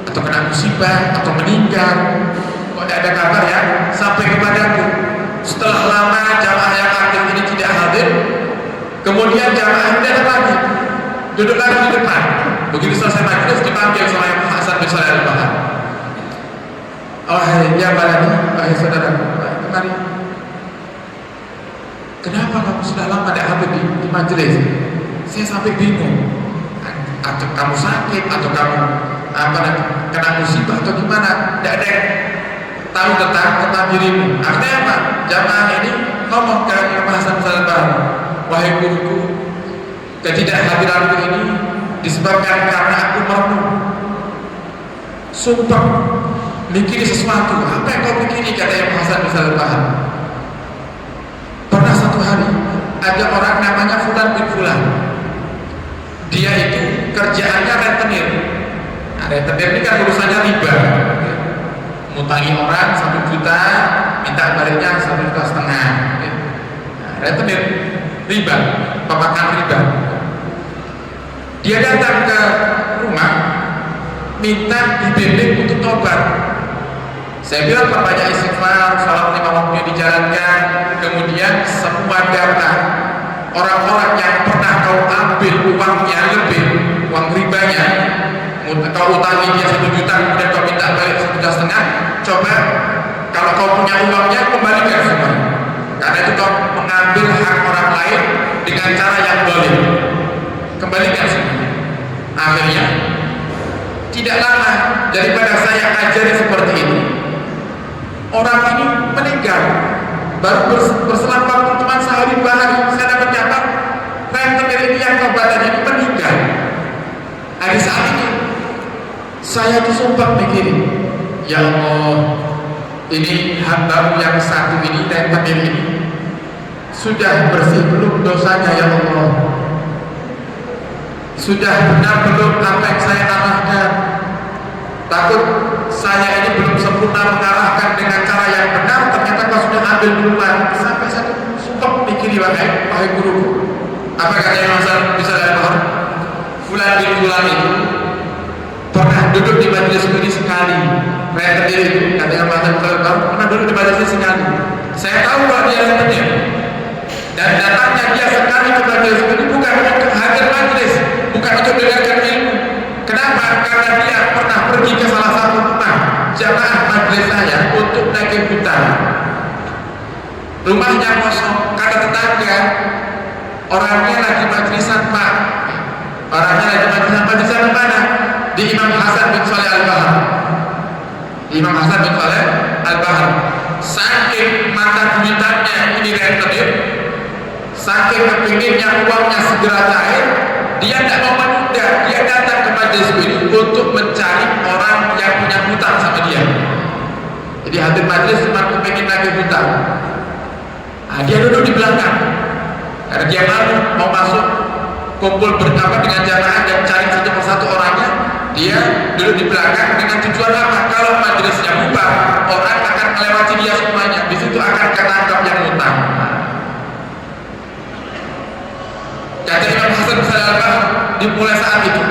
atau kena musibah, atau meninggal? Kok tidak ada kabar ya? Sampai kepadaku. Setelah lama jamaah yang aktif ini tidak hadir, kemudian jamaah ini datang lagi, duduk lagi di depan. Begitu selesai majelis dipanggil sama Imam Hasan bin Saleh Al-Bahri. Oh ya balani, wahai saudara, mari. Kenapa kamu sudah lama tidak hadir di majelis? Saya sampai bingung. Atau kamu sakit, atau kamu kena musibah, atau gimana? Tidak ada yang tahu tentang dirimu. Artinya apa? Jamaah ini ngomong ke Imam Hasan bin Saleh Al-Bahri, wahai guruku, ketidakhadiranku ini disebabkan karena aku merenung, sumpah, mikiri sesuatu. Apa yang kau pikiri? Kata Imam Hasan bin Saleh Al-Bahri. Pernah satu hari ada orang namanya Fulan bin Fulan. Dia itu kerjaannya rentenir. Nah, rentenir ini kan urusannya riba. Ngutangi orang 1 juta, minta baliknya 1,5 juta. Nah, rentenir, riba, pemakan riba. Dia datang ke rumah, minta dibimbing untuk tobat. Saya bilang perbanyak istighfar, salat 5 waktunya dijalankan, kemudian semua data orang-orang yang pernah kau ambil uangnya lebih, uang ribanya, kau utangi dia 1 juta, kemudian kau minta balik 1,5 juta, coba kalau kau punya uangnya kembalikan semua. Karena itu kau mengambil hak orang lain dengan cara yang boleh. Kembalikan semua. Akhirnya baru berselang waktu cuma sehari 2 hari saya dapat kabar rentenir ini yang taubatannya ini meninggal. Hari saat itu saya tuh sempat mikirin, ya Allah, ini hamba yang satu ini rentenir ini sudah bersih belum dosanya ya Allah, sudah benar belum apa yang saya arahkan. Takut saya ini belum sempurna mengarahkan dengan cara yang benar, ternyata kau sudah ambil duluan. Sampai satu sumpah mikiri wahai guru, apa katanya Mas bisa dari pohon fulan bin fulan itu pernah duduk di majelis ini sekali. Rentenir itu katanya Mas pernah duduk di majelis ini sekali. Saya tahu bahwa dia rentenir, dan datangnya dia sekali ke majelis ini bukan untuk hadir majelis, bukan untuk dengarkan ilmu. Kenapa? Karena dia pernah pergi ke salah satu rumah jamaah majelis saya untuk nagih hutang. Rumahnya kosong, kata tetangga, orangnya lagi majlisan Pak. Orangnya lagi majlisan mana? Di Imam Hasan bin Saleh Al-Bahar. Imam Hasan bin Saleh Al-Bahar. Saking mata duitannya ini rentenir, saking kepinginnya uangnya segera cair, dia tidak mau menunda, dia datang ke majelis ini untuk mencari orang yang punya hutang sama dia. Jadi hadir majelis cuma kepingin lagi hutang. Nah, dia duduk di belakang karena dia malu mau masuk kumpul bersama dengan jamaah dan cari satu persatu orangnya. Dia duduk di belakang dengan tujuan apa? Kalau majelisnya bubar, orang akan melewati dia semuanya. Di situ akan ketangkap yang hutang. Kata Imam Hasan bin Saleh Al-Bahar, dimulai saat itu,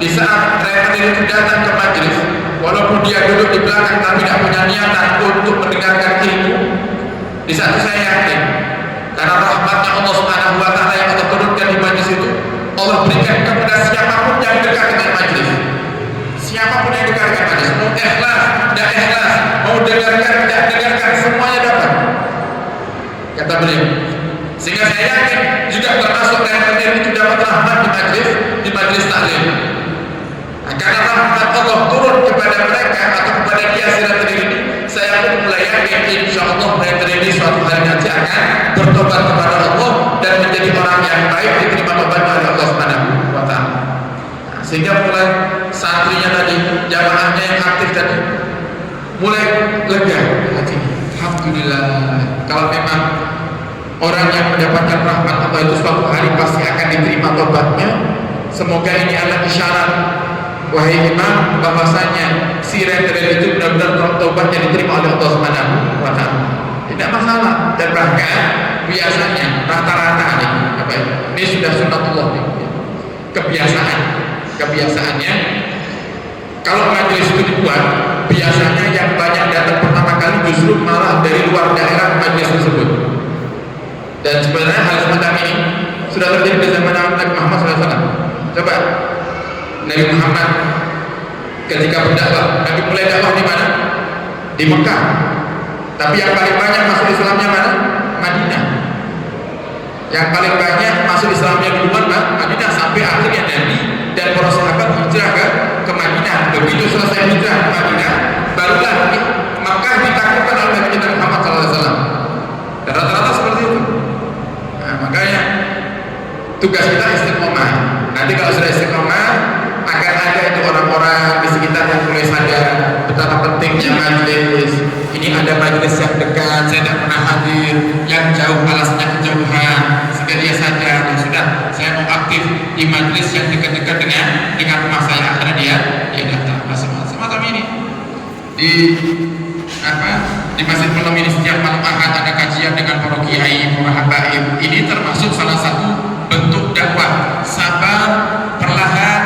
di saat rentenir itu datang ke majelis, walaupun dia duduk di belakang tapi tidak punya niatan untuk mendengarkan ilmu, di saat itu saya yakin karena rahmatnya Allah Subhanahu wa Ta'ala yang Allah turunkan di majelis itu, Allah berikan kepada siapapun yang dekat dengan majelis, siapapun yang dekat dengan majelis, mau ikhlas, tidak ikhlas, mau dengarkan, tidak dengarkan, semuanya dapat. Kata beliau. Sehingga saya yakin juga termasuk rentenir itu dapat rahmat di majelis taklim. Nah, karena rahmat Allah turun kepada mereka atau kepada dia si rentenir ini, saya pun mulai yakin insya Allah rentenir ini suatu hari nanti akan bertobat kepada Allah dan menjadi orang yang baik, diterima tobat oleh Allah Subhanahu wa Ta'ala. Nah, sehingga mulai santrinya tadi, jamaahnya yang aktif tadi mulai lega hati. Alhamdulillah, kalau memang orang yang mendapatkan rahmat Allah itu suatu hari pasti akan diterima tobatnya. Semoga ini adalah isyarat, wahai imam, bahwasanya si rentenir itu benar-benar tobatnya diterima oleh Allah Subhanahu wa Ta'ala. Tidak masalah, dan bahkan biasanya rata-rata ini sudah sunatullah, kebiasaannya kalau majelis itu dibuat, biasanya yang banyak datang pertama kali justru malah dari luar daerah majelis tersebut. Dan sebenarnya hal semacam ini sudah terjadi di zaman Nabi Muhammad SAW. Coba Nabi Muhammad ketika berdakwah, Nabi mulai dakwah di mana? Di Mekah. Tapi yang paling banyak masuk Islamnya mana? Madinah. Yang paling banyak masuk Islamnya di Madinah, sampai akhirnya Nabi dan para sahabat hijrah ke Madinah. Begitu selesai hijrah ke Madinah, barulah Mekah ditaklukkan oleh Nabi Muhammad SAW. Dan rata-rata seperti itu. Nah, makanya tugas kita istiqomah. Nanti kalau sudah istiqomah, akan ada itu orang-orang di sekitar yang mulai sadar betapa pentingnya majelis. Ini ada majelis yang dekat, saya tidak pernah hadir, yang jauh alasnya kejauhan, sehingga dia sadar, ya sudah, saya mau aktif di majelis yang dekat-dekat dengan rumah saya. Karena dia datang. Semacam ini di Masjid Malam ini setiap malam Ahad ada kajian dengan para kiai, para habaib. Ini termasuk salah satu bentuk dakwah sabar perlahan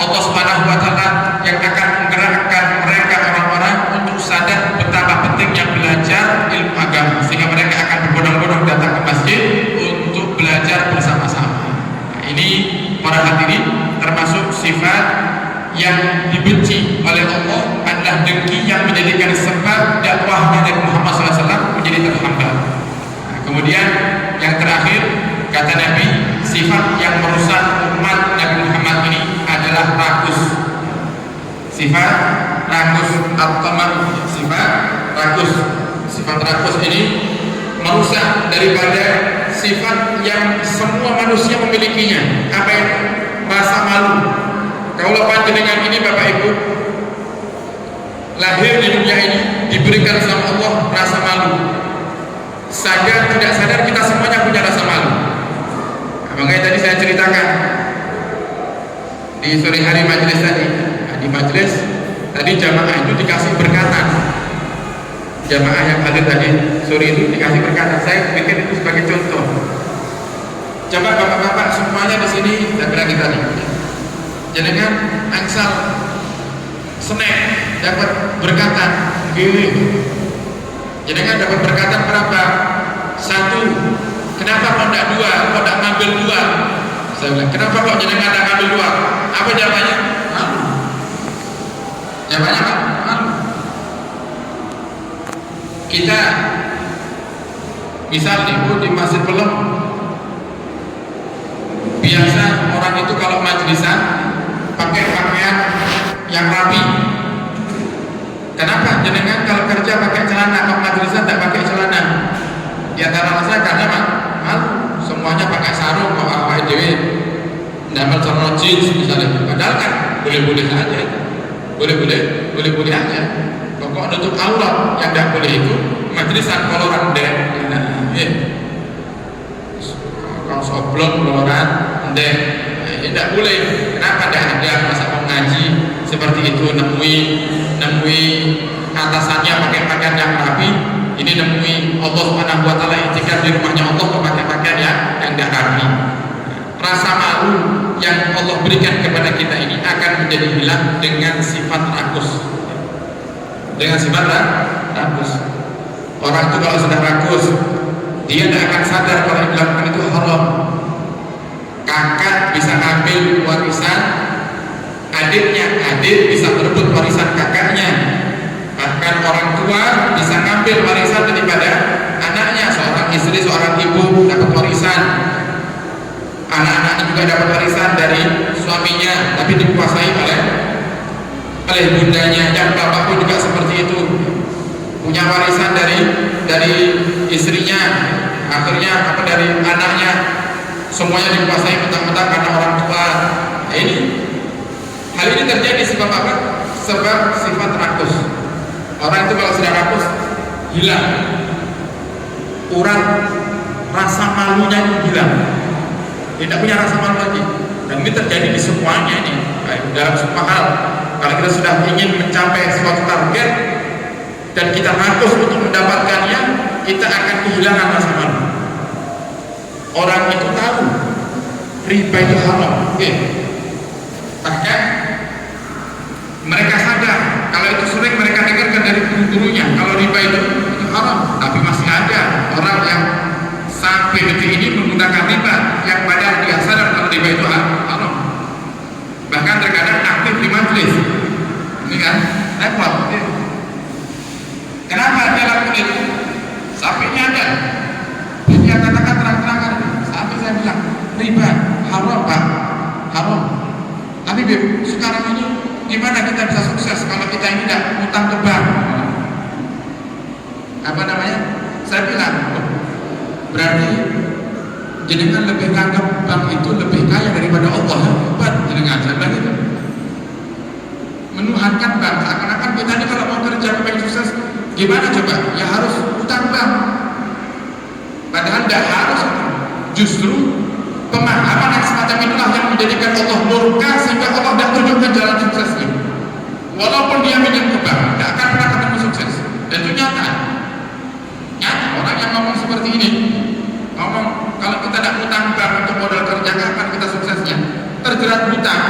Allah Subhanahu wa Ta'ala yang akan menggerakkan mereka orang-orang untuk sadar betapa pentingnya belajar ilmu agama, sehingga mereka akan berbondong-bondong datang ke masjid untuk belajar bersama-sama. Nah, ini para hadirin termasuk sifat yang dibenci oleh Allah adalah dengki yang menjadikan sebab dakwahnya Nabi Muhammad SAW menjadi terhambat. Nah, kemudian yang terakhir kata Nabi, sifat yang merusak umat Nabi Muhammad ini adalah rakus. Sifat rakus atau sifat rakus ini merusak daripada sifat yang semua manusia memilikinya. Apa itu? Rasa malu. Kalau panjenengan ini Bapak Ibu lahir di dunia ini diberikan sama Allah rasa malu. Sadar tidak sadar kita semuanya punya rasa malu. Makanya tadi saya ceritakan di sore hari majelis tadi. Di majelis tadi jamaah itu dikasih berkatan. Jamaah yang hadir tadi sore itu dikasih berkatan. Saya bikin itu sebagai contoh. Coba bapak-bapak semuanya di sini dan berani tadi. Jangan angsal snack dapat berkatan gini. Jangan dapat berkatan berapa? 1. Kenapa kok tidak 2? Kok tidak ngambil 2? Saya bilang, kenapa kok jangan ada ngambil 2? Apa jawabannya? Malu. Jawabannya apa? Malu. Kita misal di Masjid Pelem, biasa orang itu kalau majlisan pakai pakaian yang rapi. Kenapa jenengan kalau kerja pakai celana, kalau majlisan tidak pakai celana? Di antara alasan karena malu. Semuanya pakai sarung, kok apa dewe nambah celana jeans misalnya. Padahal kan boleh-boleh saja, boleh-boleh aja. Pokok nutup aurat yang tidak boleh itu majlisan koloran deh. Kalau soblong koloran deh, tidak boleh. Kenapa tidak ada masa mengaji seperti itu nemui atasannya pakai pakaian yang rapi, ini nemui Allah Subhanahu wa taala itikaf di rumahnya Allah pakai pakaian yang tidak rapi. Rasa malu yang Allah berikan kepada kita ini akan menjadi hilang dengan sifat rakus. Dengan sifat rakus. Orang itu kalau sudah rakus, dia tidak akan sadar kalau yang dilakukan itu haram. Kakak bisa ambil warisan adiknya, adik bisa merebut warisan kakaknya, bahkan orang tua bisa ngambil warisan daripada anaknya. Seorang istri, seorang ibu dapat warisan, anak-anaknya juga dapat warisan dari suaminya, tapi dikuasai oleh bundanya. Yang bapak pun juga seperti itu, punya warisan dari istrinya, akhirnya dari anaknya, semuanya dikuasai mentang-mentang karena orang tua. Nah, hal ini terjadi sebab apa? Sebab sifat rakus. Orang itu kalau sudah rakus, hilang. Orang rasa malunya itu hilang. Tidak punya rasa malu lagi. Dan ini terjadi di semuanya ini. Dalam semua hal. Kalau kita sudah ingin mencapai suatu target dan kita rakus untuk mendapatkannya, kita akan kehilangan rasa malu. Orang itu tahu riba itu haram. Bahkan mereka sadar, kalau itu sering mereka dengarkan dari guru-gurunya, kalau riba itu haram. Tapi masih ada orang yang sampai detik ini menggunakan riba, yang padahal dia sadar kalau riba itu haram. Bahkan terkadang aktif di majelis. Ini kan repot. Kenapa dia lakukan itu? Sampai nyadar. Dia katakan terang-terangan. Sampai saya bilang, riba haram Pak, haram. Tapi sekarang ini gimana kita bisa sukses kalau kita ini tidak utang ke bank? Apa namanya? Saya bilang, berarti jenengan lebih nganggap bank itu lebih kaya daripada Allah. Hebat jenengan, saya bilang itu. Menuhankan bank, seakan-akan kita ini kalau mau kerja pengen sukses, gimana coba? Ya harus utang bank. Padahal tidak harus. Justru pemahaman yang semacam itulah yang menjadikan Allah murka sehingga Allah tidak tunjukkan jalan suksesnya. Walaupun dia minjem ke bank, tidak akan pernah ketemu sukses. Dan itu nyata. Nyata orang yang ngomong seperti ini, ngomong kalau kita tidak utang bank untuk modal kerja, kapan kita suksesnya? Terjerat hutang.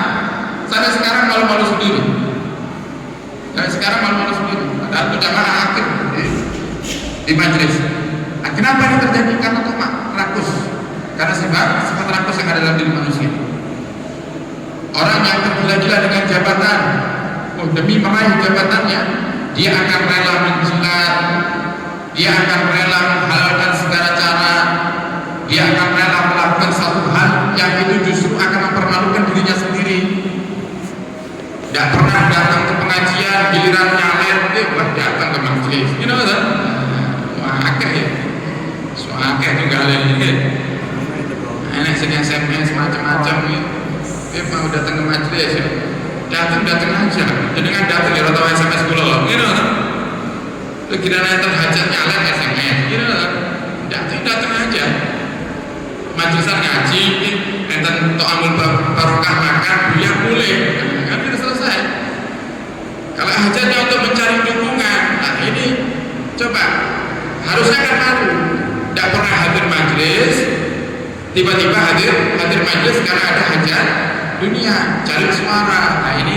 Sampai sekarang malu-malu sendiri. Padahal itu jamaah aktif di majelis. Nah, kenapa ini terjadi? Karena cuma rakus. Karena sifat rakus yang ada dalam diri manusia. Orang yang tergila-gila dengan jabatan, demi meraih jabatannya, dia akan rela menjilat, dia akan rela menghalalkan segala cara, dia akan rela melakukan satu hal yang itu justru akan mempermalukan dirinya sendiri. Tidak pernah datang ke pengajian, giliran nyalir, datang ke majelis. Wah, akeh ya. Pakai juga ini. Enak sing SMS macam-macam ini. Mau datang ke majelis ya. Datang aja. Jadi kan datang ya atau SMS kula. Gitu kan. Kira nonton hajat nyalek SMS. Gitu kan. Datang aja. Majelisan ngaji, enten tok amul barokah makan, ya boleh. Kan sudah selesai. Kalau hajatnya untuk mencari dukungan, nah ini coba harusnya kan malu. Tidak pernah hadir majelis, tiba-tiba hadir majelis karena ada hajat dunia, cari suara. Nah ini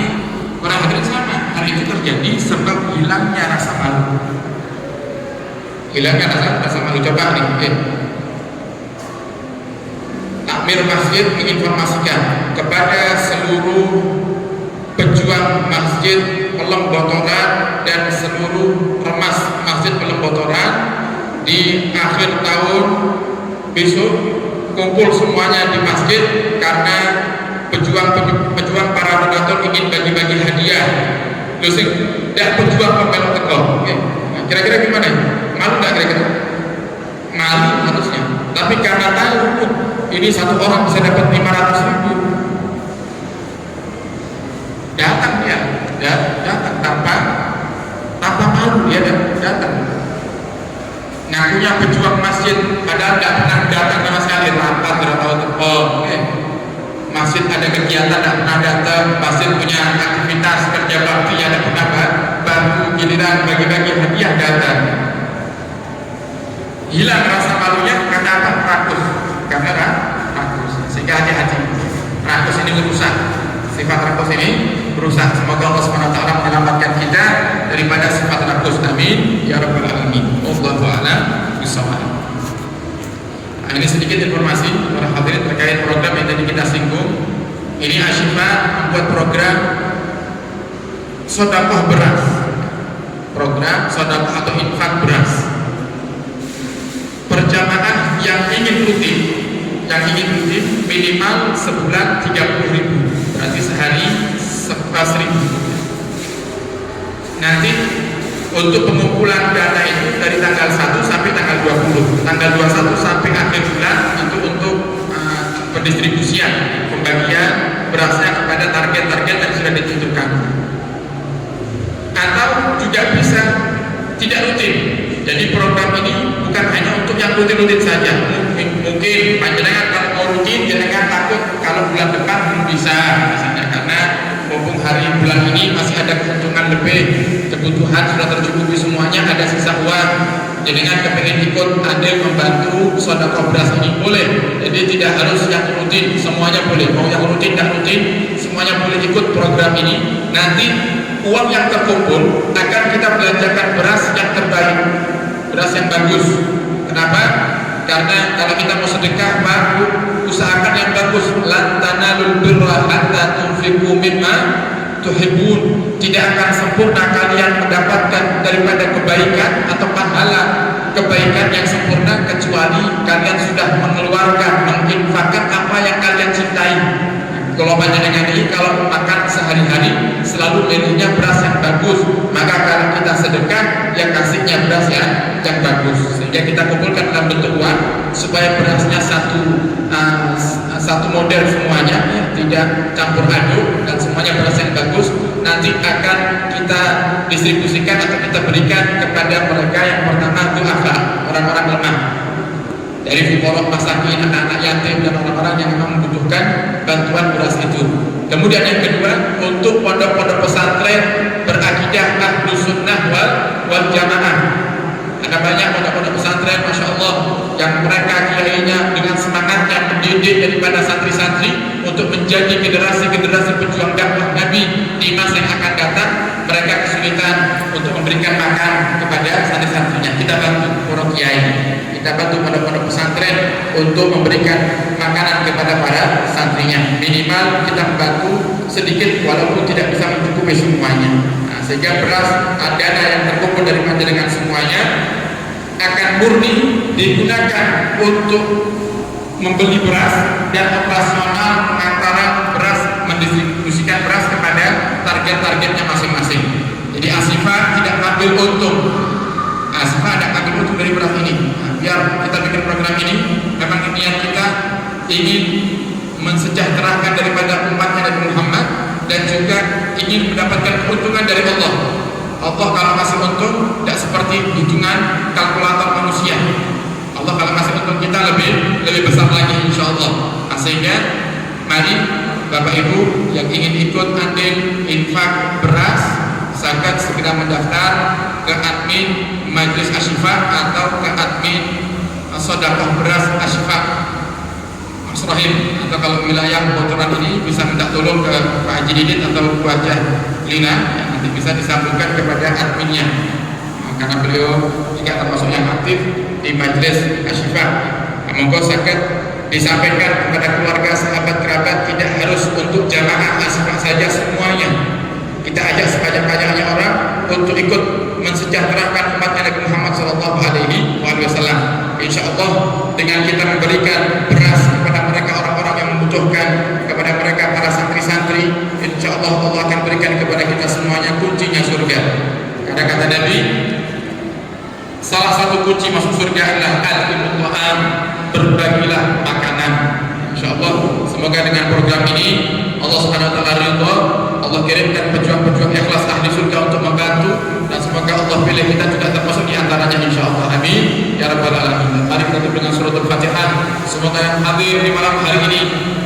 orang hadirin sama. Hal itu terjadi sebab hilangnya rasa malu. Hilangnya rasa malu. Coba nih, Takmir Masjid menginformasikan kepada seluruh pejuang Masjid Pelem Botoran dan seluruh remas Masjid Pelem Botoran di akhir tahun besok kumpul semuanya di masjid karena pejuang para donatur ingin bagi-bagi hadiah. Terus tidak pejuang pembelot tegol. Nah, kira-kira gimana? Malu nggak kira-kira? Malu harusnya. Tapi karena tahu ini satu orang bisa dapat 500.000, datang dia, datang tanpa malu dia datang. Ngakunya pejuang masjid, padahal tidak pernah datang sama sekali, rapat tidak tahu tepol. Masjid ada kegiatan tidak pernah datang, masjid punya aktivitas kerja bakti tidak pernah bantu, giliran bagi-bagi hadiah datang. Hilang rasa malunya karena apa? Rakus. Karena rakus. Sehingga hati-hati. Rakus ini merusak. Sifat rakus ini merusak. Semoga Allah SWT menyelamatkan kita daripada sifat rakus. Amin ya rabbal alamin. Wallahu a'lam bishawab. Nah, ini sedikit informasi para hadirin terkait program yang tadi kita singgung. Ini Ashifa membuat program sedekah beras. Program sedekah atau infak beras. Berjamaah yang ingin rutin minimal sebulan 30.000, berarti sehari 11.000. Nanti untuk pengumpulan dana itu dari tanggal 1 sampai tanggal 20, tanggal 21 sampai akhir bulan itu untuk pendistribusian, pembagian berasnya kepada target-target yang sudah ditentukan. Atau juga bisa tidak rutin. Jadi program ini bukan hanya untuk yang rutin-rutin saja. Mungkin panjenengan kalau mau rutin, jangan takut kalau bulan depan belum bisa, misalnya karena mumpung hari bulan ini masih ada keuntungan lebih, kebutuhan sudah tercukupi semuanya, ada sisa uang. Jangan kepengen ikut andil membantu sedekah beras ini boleh. Jadi tidak harus yang rutin, semuanya boleh. Mau yang rutin dan rutin, semuanya boleh ikut program ini. Nanti uang yang terkumpul akan kita belanjakan beras yang terbaik, beras yang bagus. Kenapa? Karena kalau kita mau sedekah, Pak, usahakan yang bagus. Lan tanalul birra hatta tunfiqu mimma tuhibbun. Tidak akan sempurna kalian mendapatkan daripada kebaikan atau pahala kebaikan yang sempurna kecuali kalian sudah mengeluarkan, menginfakkan apa yang kalian cintai. Kalau panjenengan ini kalau makan sehari-hari selalu milihnya beras yang bagus, maka kalau kita sedekah yang kasihnya beras yang bagus, sehingga kita kumpulkan dalam bentuk uang supaya berasnya satu model semuanya, tidak campur aduk dan semuanya beras yang bagus. Nanti akan kita distribusikan atau kita berikan kepada mereka yang pertama du'afa, orang-orang lemah, dari fuqara masakin, anak-anak yatim dan orang-orang yang memang membutuhkan bantuan beras itu. Kemudian yang kedua, untuk pondok-pondok pesantren berakidah ahlus sunnah wal jamaah. Ada banyak pondok-pondok pesantren, masya Allah, yang mereka kiainya dengan semangat yang mendidik daripada santri-santri untuk menjadi generasi-generasi pejuang dakwah Nabi di masa yang akan datang. Mereka kesulitan untuk memberikan makan kepada santri-santrinya. Kita bantu para kiai, kita bantu pondok-pondok pesantren untuk memberikan makanan kepada para santrinya. Minimal kita membantu sedikit walaupun tidak bisa mencukupi semuanya. Nah, sehingga beras dana yang terkumpul dari panjenengan semuanya akan murni digunakan untuk membeli beras dan operasional pengantaran beras, mendistribusikan beras kepada target-targetnya masing-masing. Jadi Ashifa tidak ambil untung. Ashifa tidak ambil ujung dari beras ini. Nah, biar kita bikin program ini, memang niat kita ingin mensejahterakan daripada umatnya Nabi Muhammad dan juga ingin mendapatkan keuntungan dari Allah. Allah kalau kasih untung tidak seperti hitungan kalkulator manusia. Allah kalau kasih untung kita lebih besar lagi insya Allah. Nah, sehingga mari Bapak Ibu yang ingin ikut andil infak beras, zakat segera mendaftar ke admin Majelis Asyifa atau ke admin Sedekah Beras Asyifa Mas Rahim, atau kalau wilayah bocoran ini bisa minta tolong ke Pak Haji Didit atau Bu Hajah Lina yang nanti bisa disambungkan kepada adminnya. Nah, karena beliau juga termasuk yang aktif di Majelis Asyifa. Monggo sakit disampaikan kepada keluarga, sahabat, kerabat, tidak harus untuk jamaah Asyifa saja semuanya. Kita ajak sebanyak-banyaknya orang untuk ikut mensejahterakan umatnya Nabi Muhammad SAW. Insya Allah dengan kita memberikan beras kepada mereka orang-orang yang membutuhkan, kepada mereka para santri-santri, insya Allah Allah akan berikan kepada kita semuanya kuncinya surga. Kata-kata Nabi, salah satu kunci masuk surga adalah al-imut'am, berbagilah makanan. Insya Allah semoga dengan program ini Allah Subhanahu Wa Taala ridho, Allah kirimkan pejuang-pejuang ikhlas ahli surga untuk membantu, dan semoga Allah pilih kita juga termasuk di antaranya insya Allah. Amin ya rabbal alamin. Mari kita tutup dengan surat Al-Fatihah. Semoga yang hadir di malam hari ini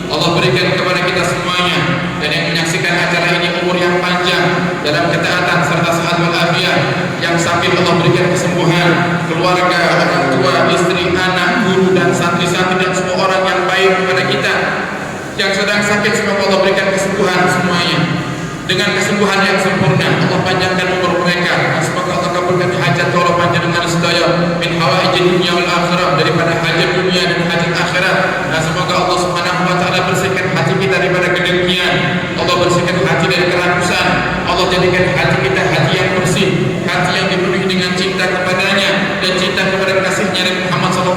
Allah berikan kepada kita semuanya dan yang menyaksikan acara ini umur yang panjang dalam ketaatan serta sehat walafiat, yang sakit Allah berikan kesembuhan, keluarga, orang tua, istri, anak, guru dan santri-santri dan semua orang yang baik kepada kita. Yang sedang sakit semoga Allah berikan kesembuhan semuanya dengan kesembuhan yang sempurna. Allah panjangkan umur mereka dan semoga Allah kabulkan hajat Allah panjenengan sedaya min hawaijid dunya wal akhirah, daripada hajat dunia dan hajat akhirat. Dan semoga Allah Subhanahu Wa Taala bersihkan hati kita daripada kedengkian, Allah bersihkan hati dari kerakusan, Allah jadikan hati kita hati yang bersih, hati yang dipenuhi dengan cinta kepadanya dan cinta kepada kasihnya Nabi Muhammad SAW.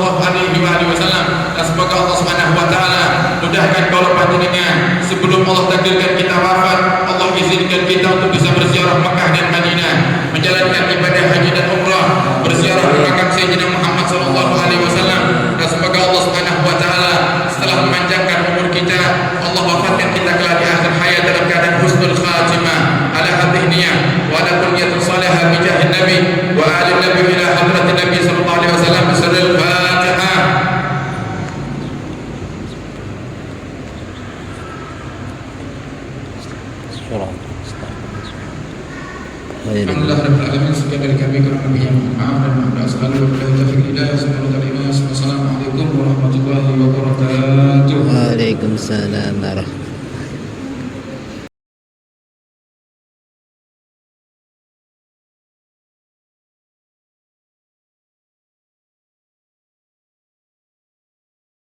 Dan semoga Allah Subhanahu Wa Taala mudahkan kalau panjenengan sebelum Allah takdirkan kita wafat, Allah izinkan kita untuk bisa berziarah Mekah dan Madinah, menjalankan ibadah haji dan umrah, berziarah ke makam Sayyidina Muhammad SAW. Dan semoga Allah Subhanahu Wa Taala setelah memanjangkan umur kita, Allah wafatkan kita kelak di akhir hayat dalam keadaan husnul khatimah ala hadhihi niyyah wa ala kulliyatun salihah bi jahin nabi wa ali nabi ila hadratin nabi sallallahu alaihi wasallam. Bismillahil Fatihah. Amin.